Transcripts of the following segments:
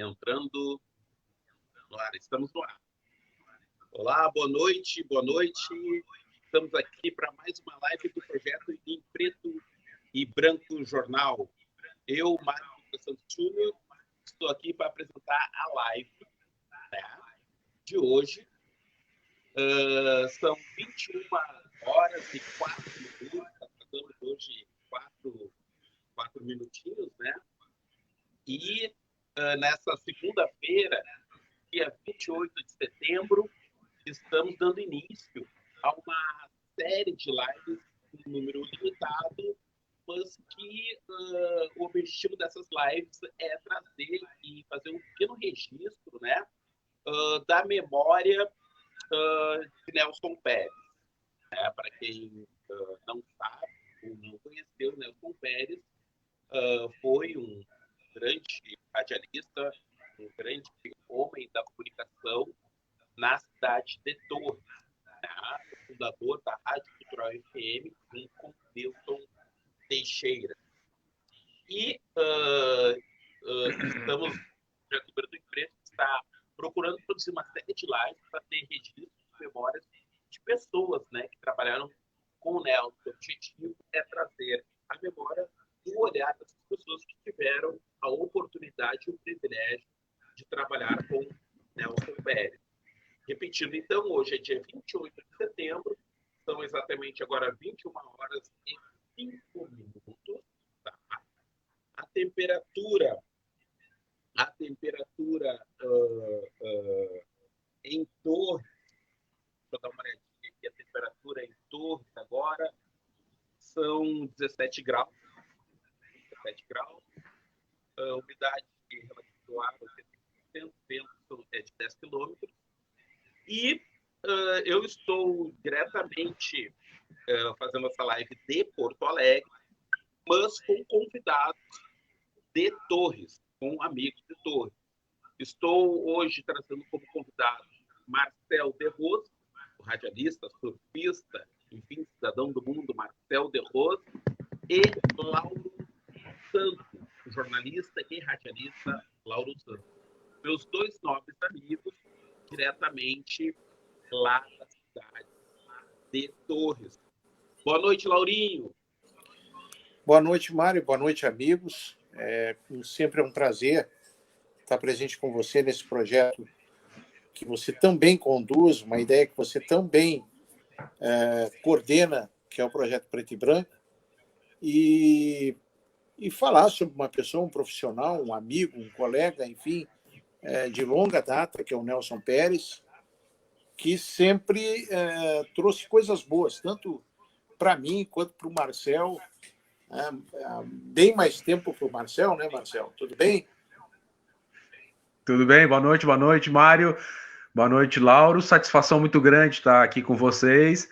Entrando no ar, estamos no ar. Olá, boa noite, boa noite. Estamos aqui para mais uma live do projeto Em Preto e Branco Jornal. Eu, Mário Santos Júnior, estou aqui para apresentar a live, né, de hoje. São 21 horas e 4 minutos, estamos hoje 4 minutinhos, né? E nessa segunda-feira, dia 28 de setembro, estamos dando início a uma série de lives em número limitado, mas que o objetivo dessas lives é trazer e fazer um pequeno registro, né, da memória de Nelson Pérez. Para quem não sabe ou não conheceu, Nelson Pérez foi um grande radialista, um grande homem da comunicação na cidade de Torres, né? O fundador da Rádio Cultural FM, junto com Milton Teixeira. E estamos, o projeto Preto e Preto está procurando produzir uma série de lives para ter registros de memórias de pessoas, né, que trabalharam com o Nelson. O objetivo é trazer a memória e o olhar dessas pessoas que tiveram a oportunidade e o privilégio de trabalhar com Nelson Pérez. Repetindo, então, hoje é dia 28 de setembro, são exatamente agora 21 horas e 5 minutos. Tá? A temperatura em Torres, deixa eu dar uma olhadinha aqui, a temperatura em Torres agora são 17 graus. 17 graus. A umidade relativa do ar é 80%, vento é de 10 quilômetros. E eu estou diretamente fazendo essa live de Porto Alegre, mas com convidados de Torres, com amigos de Torres. Estou hoje trazendo como convidado Marcel de Rose, o radialista, surfista, enfim, cidadão do mundo, Marcel de Rose, e Lauro Santos, o jornalista e radialista Lauro Santos. Meus dois nobres amigos, diretamente lá da cidade de Torres. Boa noite, Laurinho. Boa noite, Mário. Boa noite, amigos. Sempre é um prazer estar presente com você nesse projeto que você também conduz, uma ideia que você também coordena, que é o Projeto Preto e Branco, e falar sobre uma pessoa, um profissional, um amigo, um colega, enfim, de longa data, que é o Nelson Pérez, que sempre trouxe coisas boas, tanto para mim quanto para o Marcel. Bem mais tempo para o Marcel, né, Marcel? Tudo bem? Tudo bem, boa noite, Mário. Boa noite, Lauro. Satisfação muito grande estar aqui com vocês.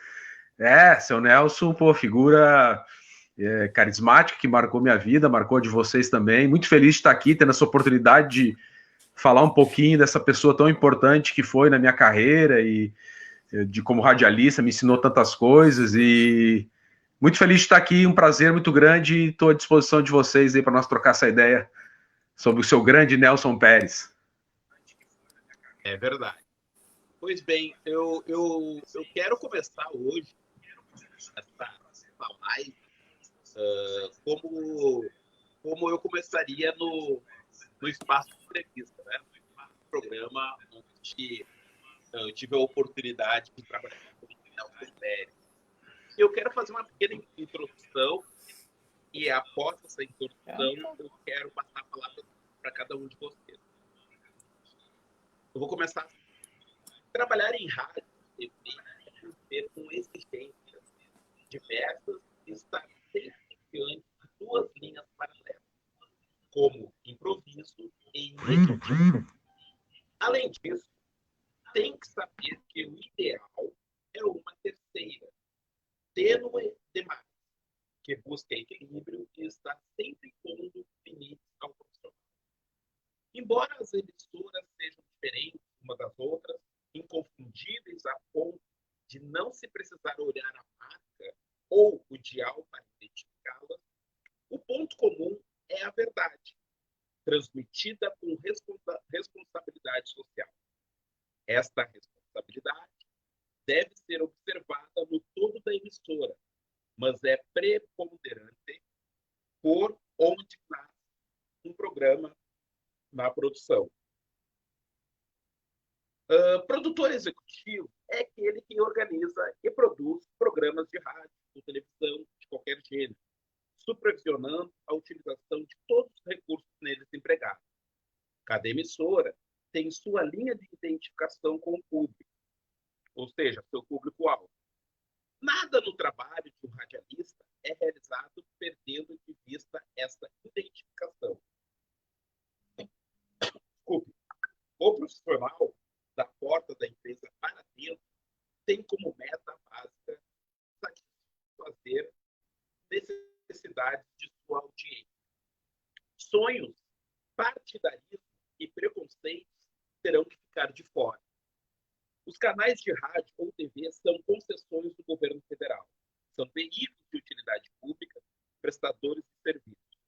Seu Nelson, figura carismática que marcou minha vida, marcou de vocês também. Muito feliz de estar aqui, tendo essa oportunidade de falar um pouquinho dessa pessoa tão importante que foi na minha carreira e de como radialista, me ensinou tantas coisas e muito feliz de estar aqui, um prazer muito grande e estou à disposição de vocês aí para nós trocar essa ideia sobre o seu grande Nelson Pérez. É verdade. Pois bem, eu quero começar hoje essa live como eu começaria no espaço de entrevista, né? No programa onde eu tive a oportunidade de trabalhar com o Nelson Pérez. Eu quero fazer uma pequena introdução e após essa introdução eu quero passar a palavra para cada um de vocês. Eu vou começar a trabalhar em rádio e TV com exigências diversas e estar sempre diante de duas linhas paralelas, como improviso e imediatismo. Além disso, tem que saber que o ideal é uma terceira, tênue demais, que busca equilíbrio e está sempre pondo limites ao profissional. Embora as emissoras sejam diferentes uma das outras, inconfundíveis a ponto de não se precisar olhar a marca ou o dial para identificá-las, o ponto comum é a verdade. transmitida com responsabilidade social. Esta responsabilidade deve ser observada no todo da emissora, mas é preponderante por onde nasce um programa na produção. Produtor executivo é aquele que organiza e produz programas de rádio ou televisão de qualquer gênero, supervisionando a utilização de todos os recursos neles empregados. Cada emissora tem sua linha de identificação com o público, ou seja, seu público-alvo. Nada no trabalho de um radialista é realizado perdendo de vista essa identificação. Desculpe. O profissional da porta da empresa para dentro tem como meta básica satisfazer necessidades de sua audiência. Sonhos, partidarismo e preconceitos terão que ficar de fora. Os canais de rádio ou TV são concessões do governo federal. São veículos de utilidade pública, prestadores de serviços.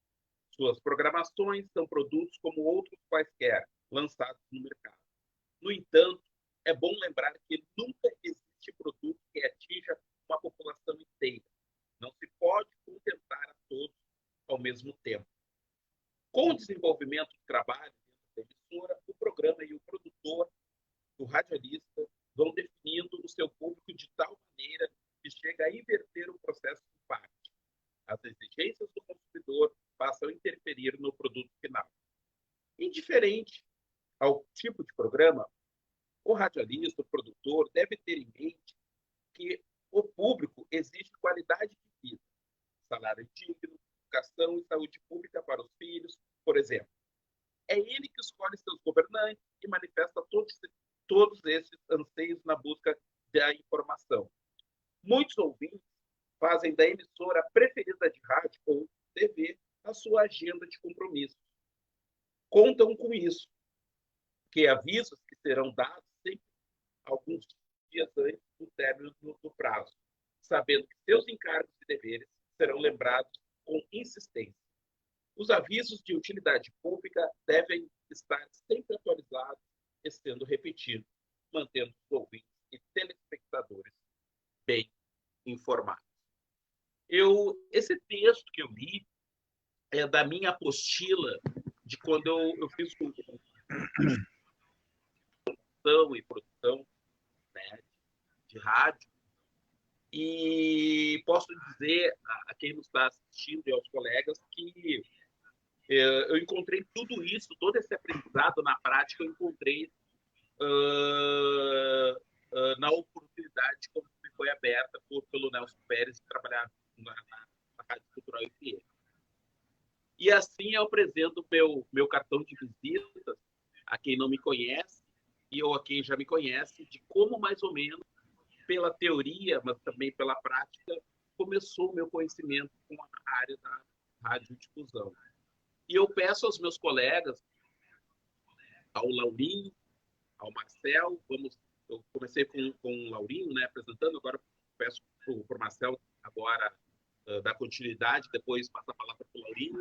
Suas programações são produtos como outros quaisquer, lançados no mercado. No entanto, é bom lembrar que nunca existe produto que atinja uma população inteira. Não se pode contentar a todos ao mesmo tempo. Com o desenvolvimento do trabalho dentro da emissora, o programa e o produtor, o radialista, vão definindo o seu público de tal maneira que chega a inverter o processo de parte. As exigências do consumidor passam a interferir no produto final. Indiferente ao tipo de programa, o radialista, o produtor, deve ter em mente que o público exige qualidade de vida, salário digno, educação e saúde pública para os filhos, por exemplo. É ele que escolhe seus governantes e manifesta todos esses anseios na busca da informação. Muitos ouvintes fazem da emissora preferida de rádio ou TV a sua agenda de compromissos. Contam com isso, que avisos que serão dados sempre alguns dias antes do término do prazo, sabendo que seus encargos e deveres serão lembrados com insistência. Os avisos de utilidade pública devem estar sempre atualizados e sendo repetidos, mantendo os ouvintes e telespectadores bem informados. Esse texto que eu li é da minha apostila de quando eu fiz e produção, né, de rádio, e posso dizer a quem nos está assistindo e aos colegas que eu encontrei tudo isso, todo esse aprendizado na prática, eu encontrei na oportunidade que me foi aberta pelo Nelson Pérez de trabalhar na Rádio Cultural FM. E assim eu apresento meu cartão de visitas a quem não me conhece e ou a quem já me conhece, de como mais ou menos, pela teoria, mas também pela prática, começou o meu conhecimento com a área da radiodifusão. E eu peço aos meus colegas, ao Laurinho, ao Marcel, eu comecei com o Laurinho, né, apresentando, agora peço para o Marcel agora dar continuidade, depois passar a palavra para o Laurinho.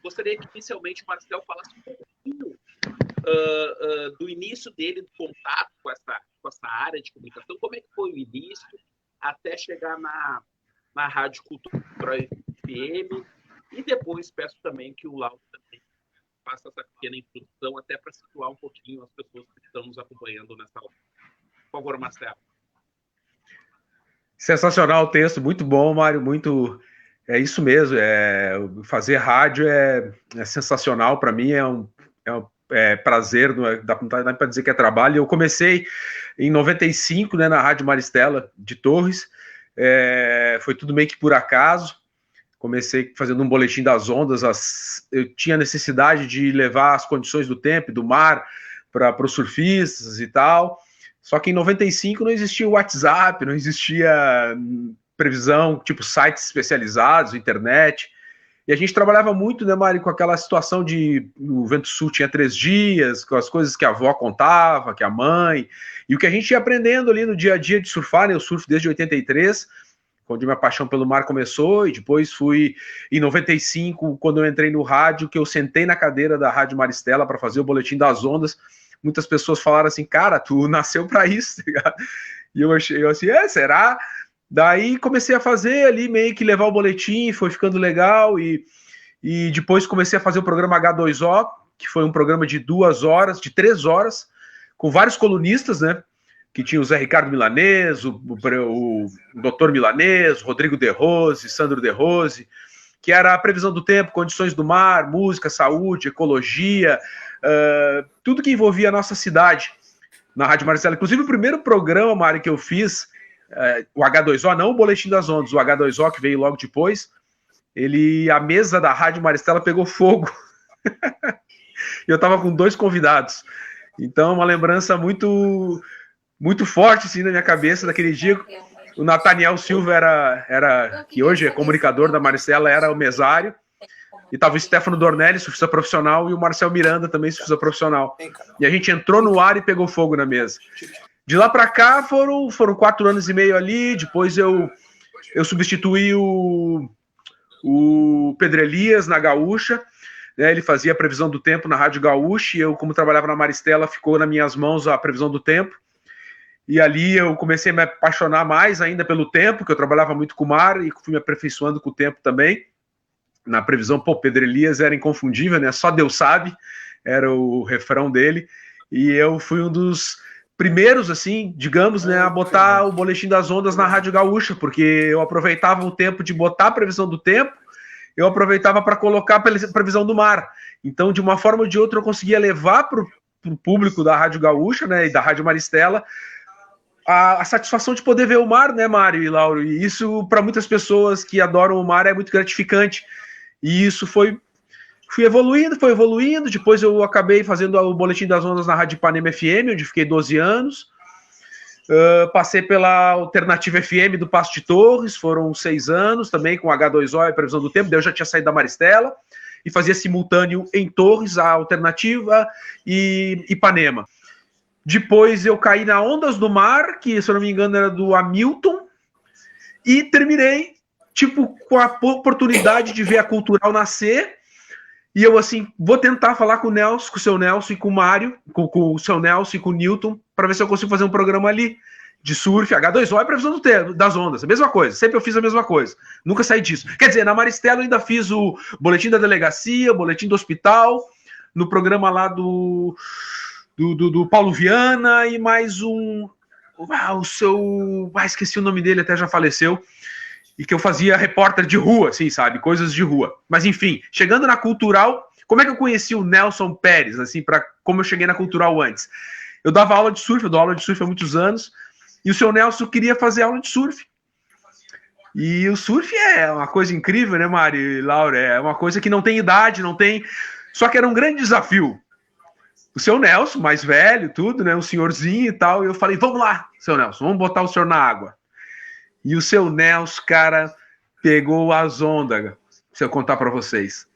Gostaria que inicialmente o Marcel falasse um pouquinho do início dele, do contato com essa área de comunicação, como é que foi o início até chegar na Rádio Cultural FM, e depois peço também que o Lauro também faça essa pequena introdução, até para situar um pouquinho as pessoas que estão nos acompanhando nessa live. Por favor, Marcelo. Sensacional o texto, muito bom, Mário, muito... É isso mesmo, fazer rádio é sensacional, para mim é um prazer, não dá para dizer que é trabalho. Eu comecei em 95, né, na Rádio Maristela de Torres, foi tudo meio que por acaso. Comecei fazendo um boletim das ondas, eu tinha necessidade de levar as condições do tempo, do mar, para os surfistas e tal. Só que em 95 não existia o WhatsApp, não existia previsão, tipo sites especializados, internet. E a gente trabalhava muito, né, Mari, com aquela situação de o Vento Sul tinha 3 dias, com as coisas que a avó contava, que a mãe, e o que a gente ia aprendendo ali no dia a dia de surfar, né, eu surfo desde 83, onde minha paixão pelo mar começou, e depois fui em 95, quando eu entrei no rádio, que eu sentei na cadeira da Rádio Maristela para fazer o Boletim das Ondas. Muitas pessoas falaram assim, cara, tu nasceu para isso, tá ligado? E eu assim, será? Daí comecei a fazer ali, meio que levar o boletim, foi ficando legal, e depois comecei a fazer o programa H2O, que foi um programa de 2 horas, de 3 horas, com vários colunistas, né? Que tinha o Zé Ricardo Milanês, o Dr. Milanês, Rodrigo De Rose, Sandro De Rose, que era a previsão do tempo, condições do mar, música, saúde, ecologia, tudo que envolvia a nossa cidade na Rádio Maristela. Inclusive, o primeiro programa, Mário, que eu fiz, o H2O, não o Boletim das Ondas, o H2O, que veio logo depois, a mesa da Rádio Maristela pegou fogo. E eu estava com 2 convidados. Então, uma lembrança muito, muito forte assim, na minha cabeça daquele dia. O Nathaniel Silva que hoje é comunicador da Maristela, era o mesário. E estava o Stefano Dornelli, surfista profissional, e o Marcel Miranda, também surfista profissional. E a gente entrou no ar e pegou fogo na mesa. De lá para cá foram 4 anos e meio ali. Depois eu substituí o Pedro Elias na Gaúcha, né? Ele fazia a previsão do tempo na Rádio Gaúcha, e eu, como trabalhava na Maristela, ficou nas minhas mãos a previsão do tempo. E ali eu comecei a me apaixonar mais ainda pelo tempo, que eu trabalhava muito com o mar, e fui me aperfeiçoando com o tempo também. Na previsão, Pedro Elias era inconfundível, né? Só Deus sabe, era o refrão dele. E eu fui um dos primeiros, assim, digamos, né, a botar o Boletim das Ondas na Rádio Gaúcha, porque eu aproveitava o tempo de botar a previsão do tempo, eu aproveitava para colocar a previsão do mar. Então, de uma forma ou de outra, eu conseguia levar para o público da Rádio Gaúcha, né, e da Rádio Maristela, a satisfação de poder ver o mar, né, Mário e Lauro? E isso, para muitas pessoas que adoram o mar, é muito gratificante. E isso fui evoluindo. Depois eu acabei fazendo o Boletim das Ondas na Rádio Ipanema FM, onde fiquei 12 anos. Passei pela Alternativa FM do Passo de Torres, foram 6 anos, também com H2O e previsão do tempo. Daí eu já tinha saído da Maristela e fazia simultâneo em Torres, a Alternativa e Ipanema. Depois eu caí na Ondas do Mar, que, se eu não me engano, era do Hamilton, e terminei, com a oportunidade de ver a Cultural nascer. E eu, assim, vou tentar falar com o seu Nelson e com o Mário, com o seu Nelson e com o Newton, para ver se eu consigo fazer um programa ali de surf, H2O e previsão do tempo, das ondas, a mesma coisa, sempre eu fiz a mesma coisa, nunca saí disso. Quer dizer, na Maristela eu ainda fiz o boletim da delegacia, o boletim do hospital, no programa lá do Paulo Viana, e mais um, esqueci o nome dele, até já faleceu, e que eu fazia repórter de rua, assim, sabe? Coisas de rua. Mas, enfim, chegando na Cultural, como é que eu conheci o Nelson Pérez, assim, como eu cheguei na Cultural antes? Eu dava aula de surf, eu dou aula de surf há muitos anos, e o seu Nelson queria fazer aula de surf. E o surf é uma coisa incrível, né, Mari e Laura? É uma coisa que não tem idade, não tem... Só que era um grande desafio. O seu Nelson, mais velho, tudo, né, um senhorzinho e tal, e eu falei, vamos lá, seu Nelson, vamos botar o senhor na água. E o seu Nelson, cara, pegou as ondas, se eu contar para vocês.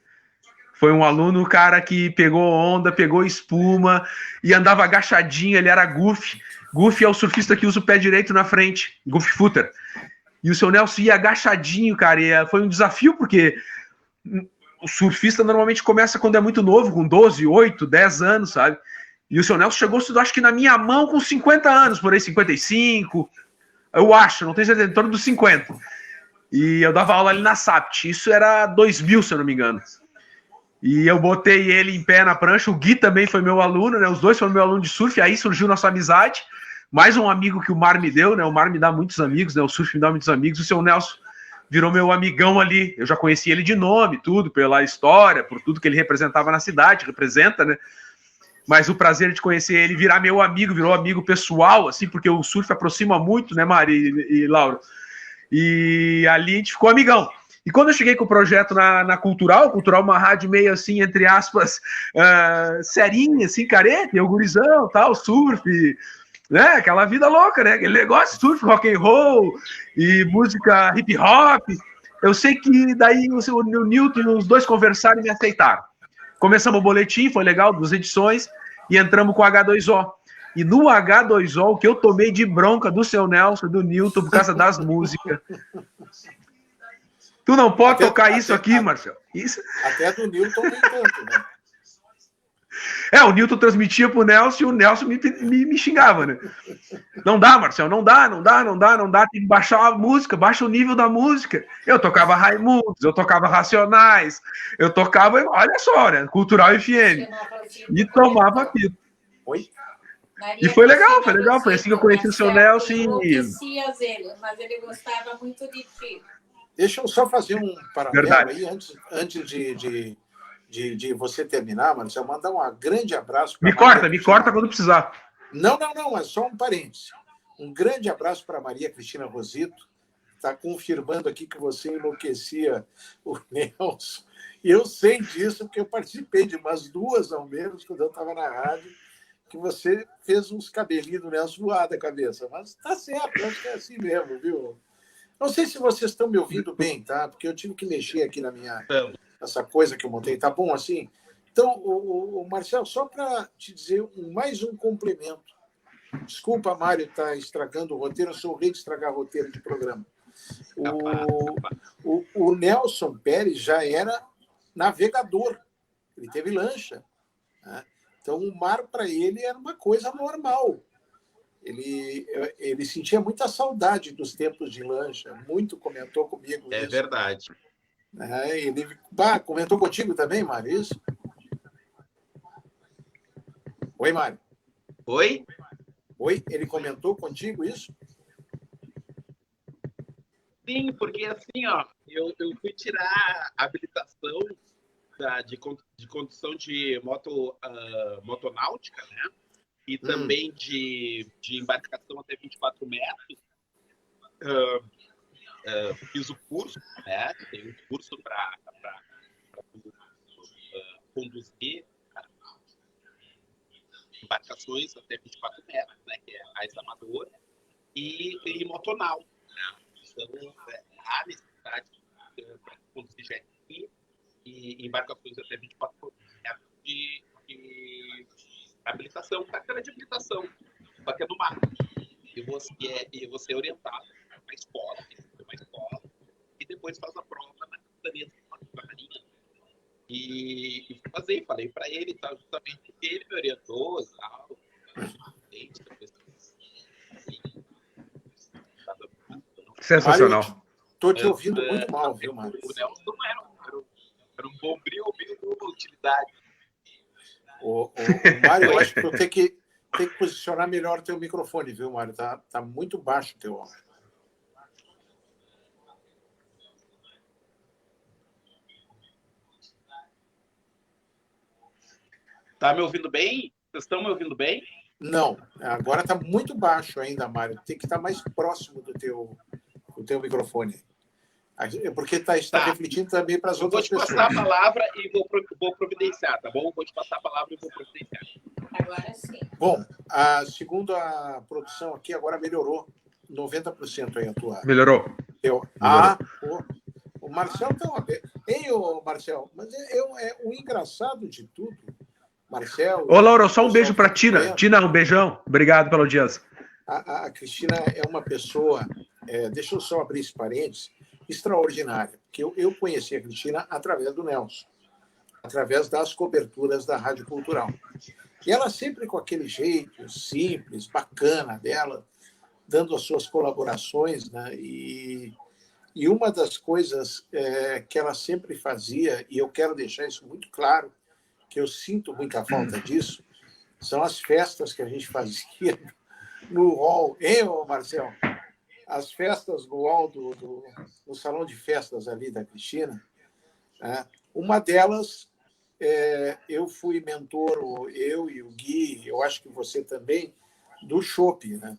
Foi um aluno, cara, que pegou onda, pegou espuma e andava agachadinho, ele era goofy. Goofy é o surfista que usa o pé direito na frente, goofy footer. E o seu Nelson ia agachadinho, cara, e foi um desafio, porque o surfista normalmente começa quando é muito novo, com 12, 8, 10 anos, sabe? E o seu Nelson chegou, acho que na minha mão, com 50 anos, por aí, 55... Eu acho, não tenho certeza, em torno dos 50. E eu dava aula ali na SAPT. Isso era 2000, se eu não me engano. E eu botei ele em pé na prancha. O Gui também foi meu aluno, né? Os dois foram meu aluno de surf. Aí surgiu nossa amizade. Mais um amigo que o mar me deu, né? O mar me dá muitos amigos, né? O surf me dá muitos amigos. O seu Nelson virou meu amigão ali. Eu já conheci ele de nome, tudo, pela história, por tudo que ele representava na cidade, representa, né? Mas o prazer de conhecer ele, virar meu amigo, virou amigo pessoal, assim, porque o surf aproxima muito, né, Mari e Laura? E ali a gente ficou amigão. E quando eu cheguei com o projeto na Cultural uma rádio meio assim, entre aspas, serinha, assim, careta, o gurizão, tal, surf, né, aquela vida louca, né, aquele negócio, surf, rock and roll, e música hip hop. Eu sei que daí o Newton e os dois conversaram e me aceitaram. Começamos o boletim, foi legal, 2 edições, e entramos com o H2O. E no H2O, o que eu tomei de bronca do seu Nelson, do Newton, por causa das músicas. Tu não pode tocar isso aqui, Marcelo. Isso... Até do Newton nem tanto, né? O Newton transmitia pro Nelson e o Nelson me xingava, né? Não dá, Marcelo, não dá, tem que baixar a música, baixa o nível da música. Eu tocava Raimundos, eu tocava Racionais, eu tocava, olha só, né? Cultural FM. E tomava pito. Oi? E foi legal, foi assim que eu conheci o seu Nelson. Enlouquecias ele, mas ele gostava muito de ti. Deixa eu só fazer um paralelo aí, antes de você terminar, Marcelo, mandar um grande abraço. Me corta quando precisar. Não, é só um parênteses. Um grande abraço para Maria Cristina Rosito, está confirmando aqui que você enlouquecia o Nelson. E eu sei disso, porque eu participei de umas 2 ao menos, quando eu estava na rádio, que você fez uns cabelinhos do Nelson voar da cabeça. Mas está certo, eu acho que é assim mesmo, viu? Não sei se vocês estão me ouvindo bem, tá? Porque eu tive que mexer aqui na minha... essa coisa que eu montei. Tá bom assim? Então, o Marcelo, só para te dizer mais um complemento. Desculpa, Mário, está estragando o roteiro. Eu sou o rei de estragar roteiro de programa. O Nelson Pérez já era navegador. Ele teve lancha. Né? Então, o mar, para ele, era uma coisa normal. Ele sentia muita saudade dos tempos de lancha. Muito comentou comigo isso. É verdade. Ele comentou contigo também, Mário, isso? Oi, Mário. Oi? Ele comentou contigo isso? Sim, porque assim, ó, eu fui tirar a habilitação de condução de motonáutica, né? E também de embarcação até 24 metros. Fiz o curso, né? Tem um curso para conduzir embarcações até 24 metros, né? Que é mais amadora, e motonau. Né? Então, há necessidade de conduzir jet ski e embarcações até 24 metros de habilitação, carteira de habilitação, só que é no mar. E você é orientado para uma escola, e depois faz a prova na capitania da Marinha. E falei para ele, tá, justamente porque ele me orientou e tal. Sensacional. Estou te ouvindo muito mal, viu, Mário? O Nelson era um bombril ouvindo uma utilidade. Mário, eu acho que tu tem que posicionar melhor o teu microfone, viu, Mário? Tá muito baixo o teu áudio. Tá me ouvindo bem? Vocês estão me ouvindo bem? Não, agora está muito baixo ainda, Mário. Tem que estar mais próximo do teu microfone. Porque está refletindo também para as outras pessoas. Vou te passar a palavra e vou providenciar, tá bom? Vou te passar a palavra e vou providenciar. Agora sim. Bom, segundo a produção aqui, agora melhorou 90% aí a tua. Melhorou. O Marcel está uma... Hein, Marcel? Mas o engraçado de tudo, Marcel... Ô, Laura, só um beijo para Tina. Tina, um beijão. Obrigado pela audiência. A Cristina é uma pessoa... deixa eu só abrir esse parênteses. Extraordinária, porque eu conheci a Cristina através do Nelson, através das coberturas da Rádio Cultural. E ela sempre com aquele jeito simples, bacana dela, dando as suas colaborações, né? E uma das coisas que ela sempre fazia, e eu quero deixar isso muito claro, que eu sinto muita falta disso, são as festas que a gente fazia no hall. Hein, Marcelo? As festas no hall no salão de festas ali da Cristina, né? Uma delas, eu fui mentor, eu e o Gui, eu acho que você também, do chopp, né?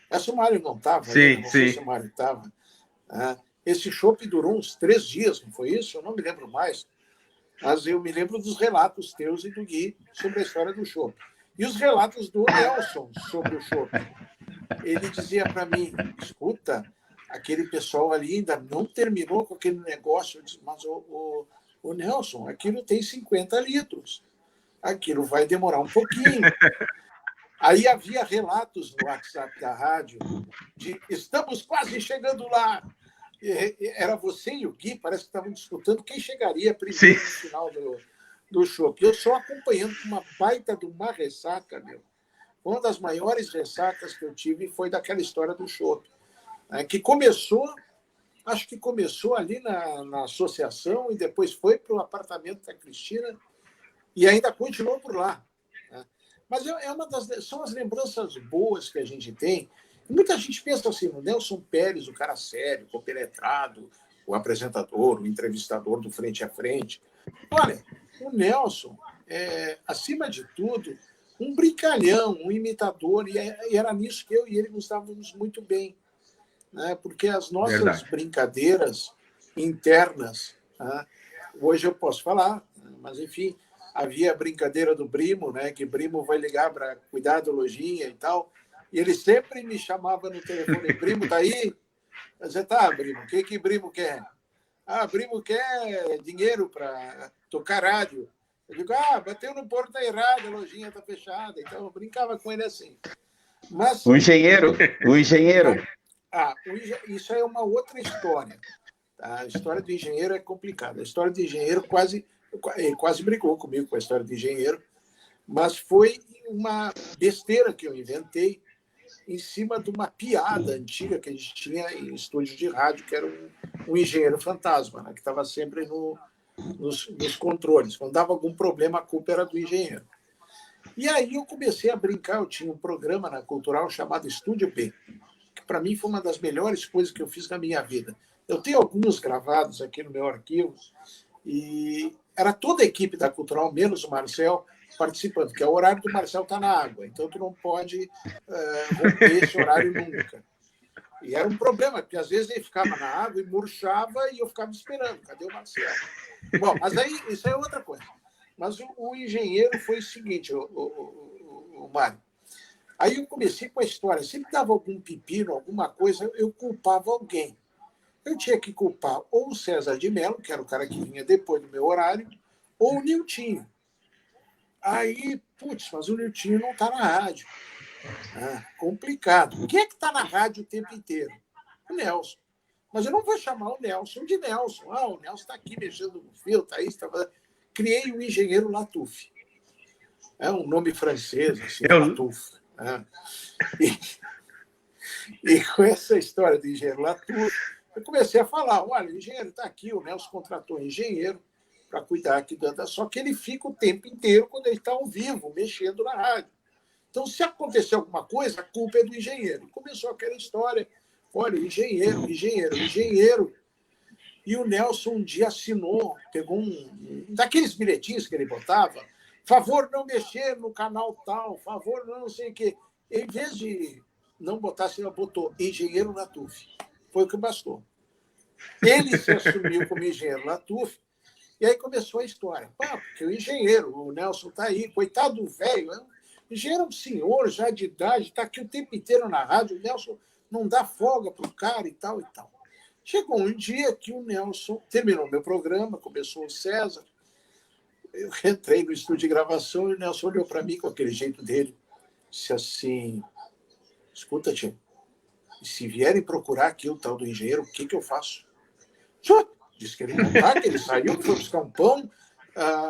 Essa o Mário não estava, sim, né? Não sim. sei se o Mário estava. Né? Esse chopp durou uns 3 dias, não foi isso? Eu não me lembro mais. Mas eu me lembro dos relatos teus e do Gui sobre a história do chopp. E os relatos do Nelson sobre o chopp. Ele dizia para mim, escuta, aquele pessoal ali ainda não terminou com aquele negócio. Eu disse, mas o Nelson, aquilo tem 50 litros. Aquilo vai demorar um pouquinho. Aí havia relatos no WhatsApp da rádio de estamos quase chegando lá. Era você e o Gui, parece que estavam disputando quem chegaria primeiro no final do show. Eu só acompanhando com uma baita de uma ressaca, meu. Uma das maiores ressacas que eu tive foi daquela história do show, que começou, acho que começou ali na associação e depois foi para o apartamento da Cristina e ainda continuou por lá. Mas são as lembranças boas que a gente tem. Muita gente pensa assim, o Nelson Pérez, o cara sério, compenetrado, o apresentador, o entrevistador do Frente a Frente. Olha, o Nelson, acima de tudo, um brincalhão, um imitador, e era nisso que eu e ele gostávamos muito bem, né? Porque as nossas brincadeiras internas, né? Hoje eu posso falar, mas enfim, havia a brincadeira do Brimo, né? Que Brimo vai ligar para cuidar da lojinha e tal, e ele sempre me chamava no telefone, Brimo, tá aí? Eu dizia, tá, Brimo, o que Brimo quer? Brimo quer dinheiro para tocar rádio. Eu digo, bateu no porto, tá errado, a lojinha está fechada. Então, eu brincava com ele assim. Mas, o engenheiro. Isso é uma outra história. Tá? A história do engenheiro é complicada. A história do engenheiro ele quase brigou comigo com a história do engenheiro, mas foi uma besteira que eu inventei em cima de uma piada antiga que a gente tinha em estúdio de rádio, que era um engenheiro fantasma, né? Que estava sempre nos controles. Quando dava algum problema, a culpa era do engenheiro. E aí eu comecei a brincar. Eu tinha um programa na Cultural chamado Estúdio B, que para mim foi uma das melhores coisas que eu fiz na minha vida. Eu tenho alguns gravados aqui no meu arquivo, e era toda a equipe da Cultural, menos o Marcel, participando, porque o horário do Marcel está na água, então tu não pode romper esse horário nunca. E era um problema, porque às vezes ele ficava na água e murchava e eu ficava esperando. Cadê o Marcel? Bom, mas aí isso é outra coisa. Mas o engenheiro foi o seguinte, o Mário. Aí eu comecei com a história. Sempre dava algum pepino, alguma coisa, eu culpava alguém. Eu tinha que culpar ou o César de Mello, que era o cara que vinha depois do meu horário, ou o Niltinho. Aí, mas o Niltinho não está na rádio. Complicado. Quem é que está na rádio o tempo inteiro? O Nelson. Mas eu não vou chamar o Nelson de Nelson. O Nelson está aqui mexendo no fio, está aí, está fazendo... Criei o engenheiro Latuf. É um nome francês, assim, Latuf. E com essa história do engenheiro Latuf, eu comecei a falar, olha, o engenheiro está aqui, o Nelson contratou um engenheiro para cuidar aqui, só que ele fica o tempo inteiro quando ele está ao vivo, mexendo na rádio. Então, se acontecer alguma coisa, a culpa é do engenheiro. Começou aquela história, olha, engenheiro. E o Nelson um dia assinou, pegou um daqueles bilhetinhos que ele botava, favor não mexer no canal tal, favor não sei o quê. Em vez de não botar, ele botou engenheiro Latuf. Foi o que bastou. Ele se assumiu como engenheiro Latuf, e aí começou a história. Porque o engenheiro, o Nelson está aí, coitado do velho, o engenheiro é um senhor já de idade, está aqui o tempo inteiro na rádio, o Nelson não dá folga para o cara e tal e tal. Chegou um dia que o Nelson terminou meu programa, começou o César, eu entrei no estúdio de gravação e o Nelson olhou para mim com aquele jeito dele, disse assim, escuta, tio, se vierem procurar aqui o tal do engenheiro, o que eu faço? Disse que ele não está, que ele saiu, foi buscar um pão.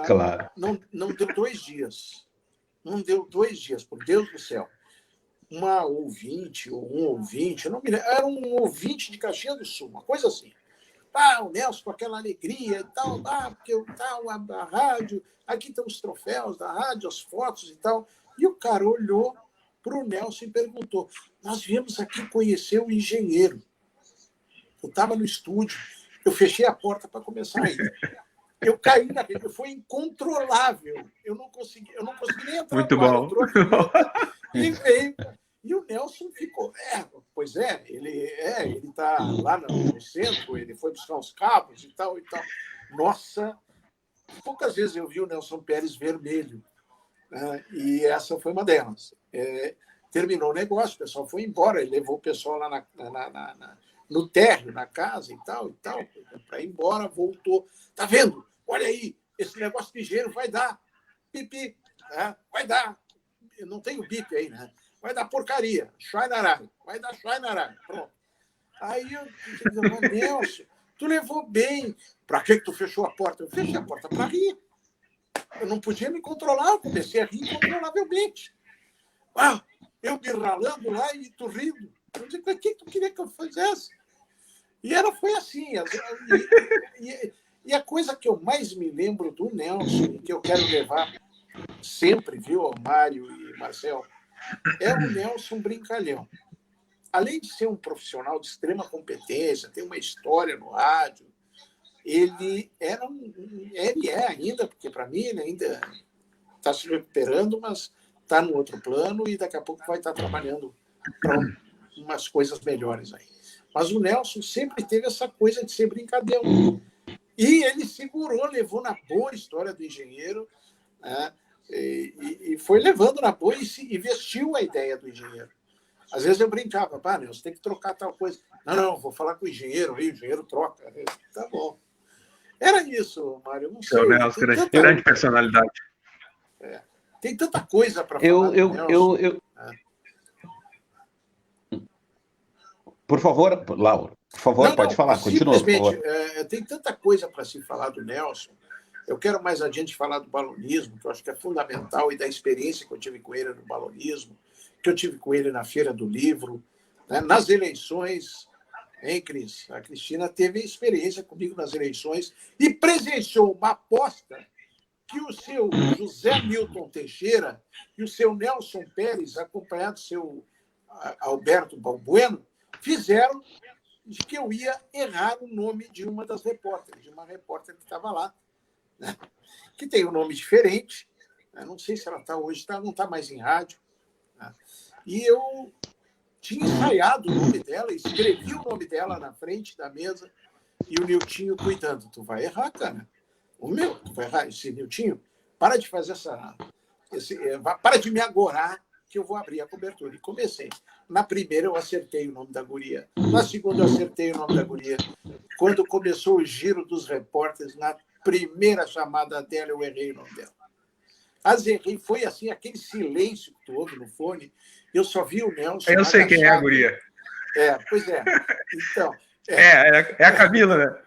Claro. Não deu 2 dias. Não deu 2 dias, por Deus do céu. Uma ouvinte, ou um ouvinte, eu não me lembro, era um ouvinte de Caxias do Sul, uma coisa assim. O Nelson com aquela alegria e tal, porque a rádio, aqui estão os troféus da rádio, as fotos e tal. E o cara olhou para o Nelson e perguntou, nós viemos aqui conhecer o engenheiro. Eu estava no estúdio, eu fechei a porta para começar a ir. Eu caí na rede, foi incontrolável. Eu não consegui nem entrar. Muito bom. E veio. E o Nelson ficou. Pois é, ele está lá no centro, ele foi buscar os cabos e tal e tal. Nossa, poucas vezes eu vi o Nelson Pérez vermelho. E essa foi uma delas. Terminou o negócio, o pessoal foi embora, ele levou o pessoal lá no térreo, na casa e tal, para ir embora, voltou. Tá vendo? Olha aí, esse negócio de engenheiro vai dar pipi, vai dar. não tem o bip aí, né? Vai dar porcaria, Schweinerai, vai dar Schweinerai, pronto. Aí eu disse, Nelson, tu levou bem. Para que tu fechou a porta? Eu fechei a porta para rir. Eu não podia me controlar, eu comecei a rir incontrolavelmente. Eu me ralando lá e tu rindo. Eu disse, o que tu queria que eu fizesse? E foi assim. E a coisa que eu mais me lembro do Nelson, que eu quero levar sempre, viu, Mário e Marcel, é o Nelson brincalhão. Além de ser um profissional de extrema competência, ter uma história no rádio, ele é ainda, porque para mim ele ainda está se recuperando, mas está no outro plano e daqui a pouco vai estar trabalhando para umas coisas melhores aí. Mas o Nelson sempre teve essa coisa de ser brincalhão. E ele segurou, levou na boa a história do engenheiro, né? E foi levando na boa e vestiu a ideia do engenheiro. Às vezes eu brincava, Nelson, tem que trocar tal coisa. Não, vou falar com o engenheiro, aí o engenheiro troca. Tá bom. Era isso, Mário. Não sei. Nelson, grande personalidade. Tem tanta coisa para falar. Por favor, Lauro, por favor, pode falar. Continua, por favor. Tem tanta coisa para se falar do Nelson. Eu quero mais adiante falar do balonismo, que eu acho que é fundamental, e da experiência que eu tive com ele no balonismo, que eu tive com ele na Feira do Livro, né? Nas eleições, hein, Cris? A Cristina teve experiência comigo nas eleições e presenciou uma aposta que o seu José Milton Teixeira e o seu Nelson Pérez, acompanhado do seu Alberto Balbueno, fizeram de que eu ia errar o nome de uma das repórteres, de uma repórter que estava lá, né? Que tem um nome diferente, né? Não sei se ela está hoje, não está mais em rádio, né? E eu tinha ensaiado o nome dela, escrevi o nome dela na frente da mesa e o Niltinho cuidando. Tu vai errar, cara. Tu vai errar. Esse Niltinho, para de fazer para de me agorar que eu vou abrir a cobertura. E comecei. Na primeira eu acertei o nome da guria. Na segunda eu acertei o nome da guria. Quando começou o giro dos repórteres, na primeira chamada dela, eu errei o nome dela. Errei, foi assim, aquele silêncio que tu ouve no fone. Eu só vi o Nelson. Eu sei quem é a guria. Pois é. Então. É a Camila, né?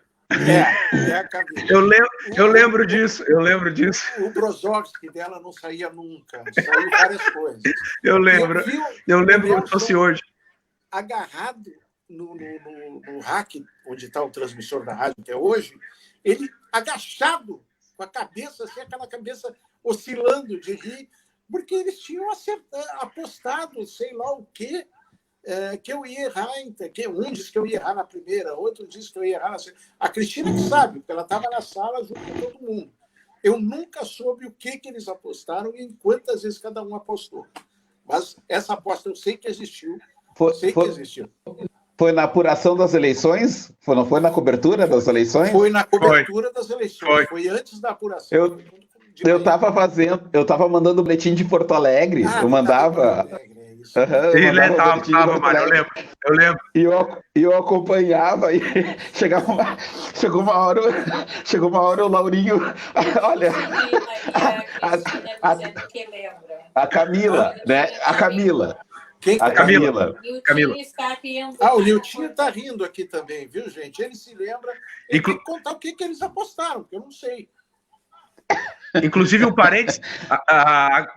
É a Camila. Eu lembro disso. O Brozovski dela não saía nunca. Saiu várias coisas. Eu lembro como se fosse hoje. Agarrado no rack, onde está o transmissor da rádio até hoje, ele agachado, com a cabeça, assim, aquela cabeça oscilando de rir, porque eles tinham apostado, sei lá o quê, que eu ia errar. Um disse que eu ia errar na primeira, outro disse que eu ia errar na segunda. A Cristina que sabe, porque ela estava na sala junto com todo mundo. Eu nunca soube o que eles apostaram e em quantas vezes cada um apostou. Mas essa aposta eu sei que existiu. Foi na apuração das eleições? Não foi na cobertura das eleições? Foi na cobertura das eleições. Foi antes da apuração. Eu estava mandando boletim de Porto Alegre. Eu mandava. Eu lembro. E eu acompanhava e chegou uma hora o Laurinho, olha, a Camila, né? A Camila. Quem? A Camila. O Niltinho está rindo aqui também, viu, gente? Ele se lembra. Ele tem que contar o que eles apostaram, que eu não sei. Inclusive, um parênteses,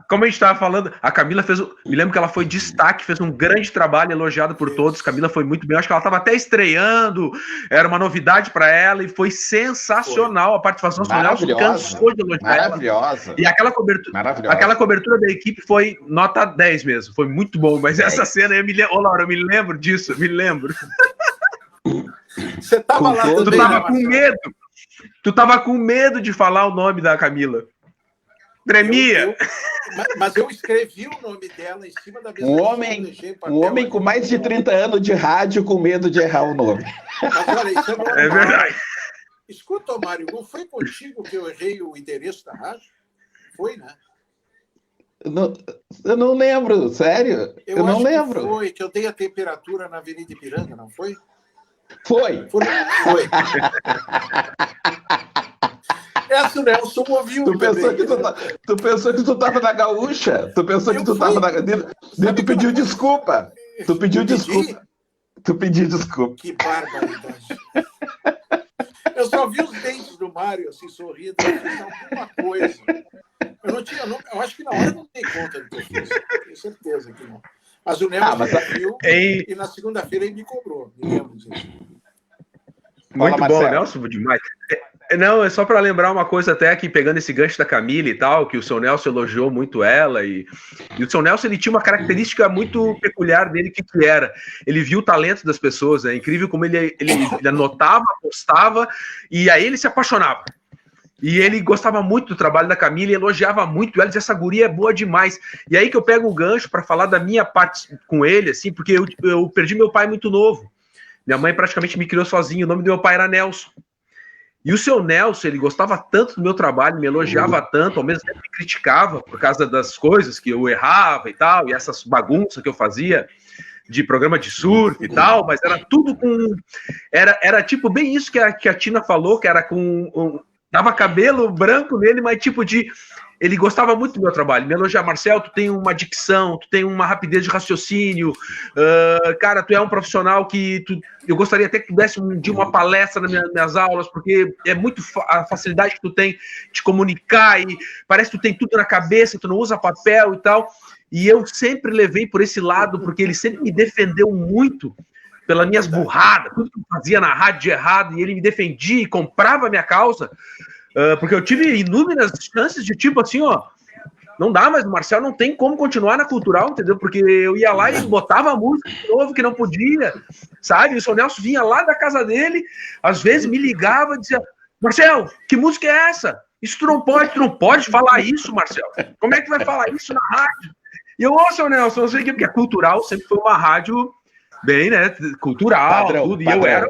como a gente estava falando, a Camila me lembro que ela foi destaque, fez um grande trabalho, elogiado por todos. Camila foi muito bem, acho que ela estava até estreando, era uma novidade para ela e foi sensacional a participação. Maravilhosa, cansou de elogiar maravilhosa. Ela. E aquela cobertura da equipe foi nota 10 mesmo, foi muito bom. Mas essa cena, Laura, eu me lembro disso, me lembro. Você estava lá também, tu estava com medo. Tu tava com medo de falar o nome da Camila. Tremia. Mas eu escrevi o nome dela em cima da mesa. Um homem com mais de 30 anos de rádio com medo de errar o nome. Mas olha, isso é normal. É verdade. Escuta, Mário, não foi contigo que eu errei o endereço da rádio? Foi, né? Eu não lembro, sério. Eu não lembro. Foi, que eu dei a temperatura na Avenida Ipiranga, não foi? Foi. Essa o Nelson ouviu. Tu pensou que tu tava na gaúcha? Tu pensou que tu tava na gaúcha? Tu pediu desculpa. Tu pediu desculpa. Que barbaridade. Eu só vi os dentes do Mário assim, sorrindo, eu fiz alguma coisa. Eu acho que na hora eu não dei conta do que eu fiz. Tenho certeza que não. Mas o Nelson viu e na segunda-feira ele me cobrou. Me lembro disso. Muito Fala, bom, Marcelo. Nelson, demais. Não, é só para lembrar uma coisa até aqui, pegando esse gancho da Camila e tal, que o seu Nelson elogiou muito ela, e o seu Nelson, ele tinha uma característica muito peculiar dele, que era, ele viu o talento das pessoas, é incrível como ele anotava, postava, e aí ele se apaixonava. E ele gostava muito do trabalho da Camila e elogiava muito ela, dizia, essa guria é boa demais. E aí que eu pego o gancho para falar da minha parte com ele, assim, porque eu perdi meu pai muito novo. Minha mãe praticamente me criou sozinho, o nome do meu pai era Nelson. E o seu Nelson, ele gostava tanto do meu trabalho, me elogiava tanto, ao mesmo tempo me criticava por causa das coisas que eu errava e tal, e essas bagunças que eu fazia de programa de surf e tal, mas era tudo com... Era tipo bem isso que a Tina falou, que era com... dava cabelo branco nele, mas tipo de... Ele gostava muito do meu trabalho, me elogiava, Marcel, tu tem uma dicção, tu tem uma rapidez de raciocínio, cara, tu é um profissional que eu gostaria até que tu desse um dia uma palestra nas minhas aulas, porque é muito a facilidade que tu tem de comunicar e parece que tu tem tudo na cabeça, tu não usa papel e tal, e eu sempre levei por esse lado, porque ele sempre me defendeu muito pelas minhas burradas, tudo que eu fazia na rádio de errado, e ele me defendia e comprava a minha causa, porque eu tive inúmeras chances de tipo assim, ó, não dá, mas o Marcel não tem como continuar na Cultural, entendeu? Porque eu ia lá e botava a música de novo que não podia, sabe? O seu Nelson vinha lá da casa dele, às vezes me ligava e dizia, Marcel, que música é essa? Isso tu não pode falar isso, Marcel. Como é que tu vai falar isso na rádio? E eu, ô, seu Nelson, eu sei que porque a Cultural sempre foi uma rádio bem, né, cultural, Padrão, tudo, e padrão, eu era...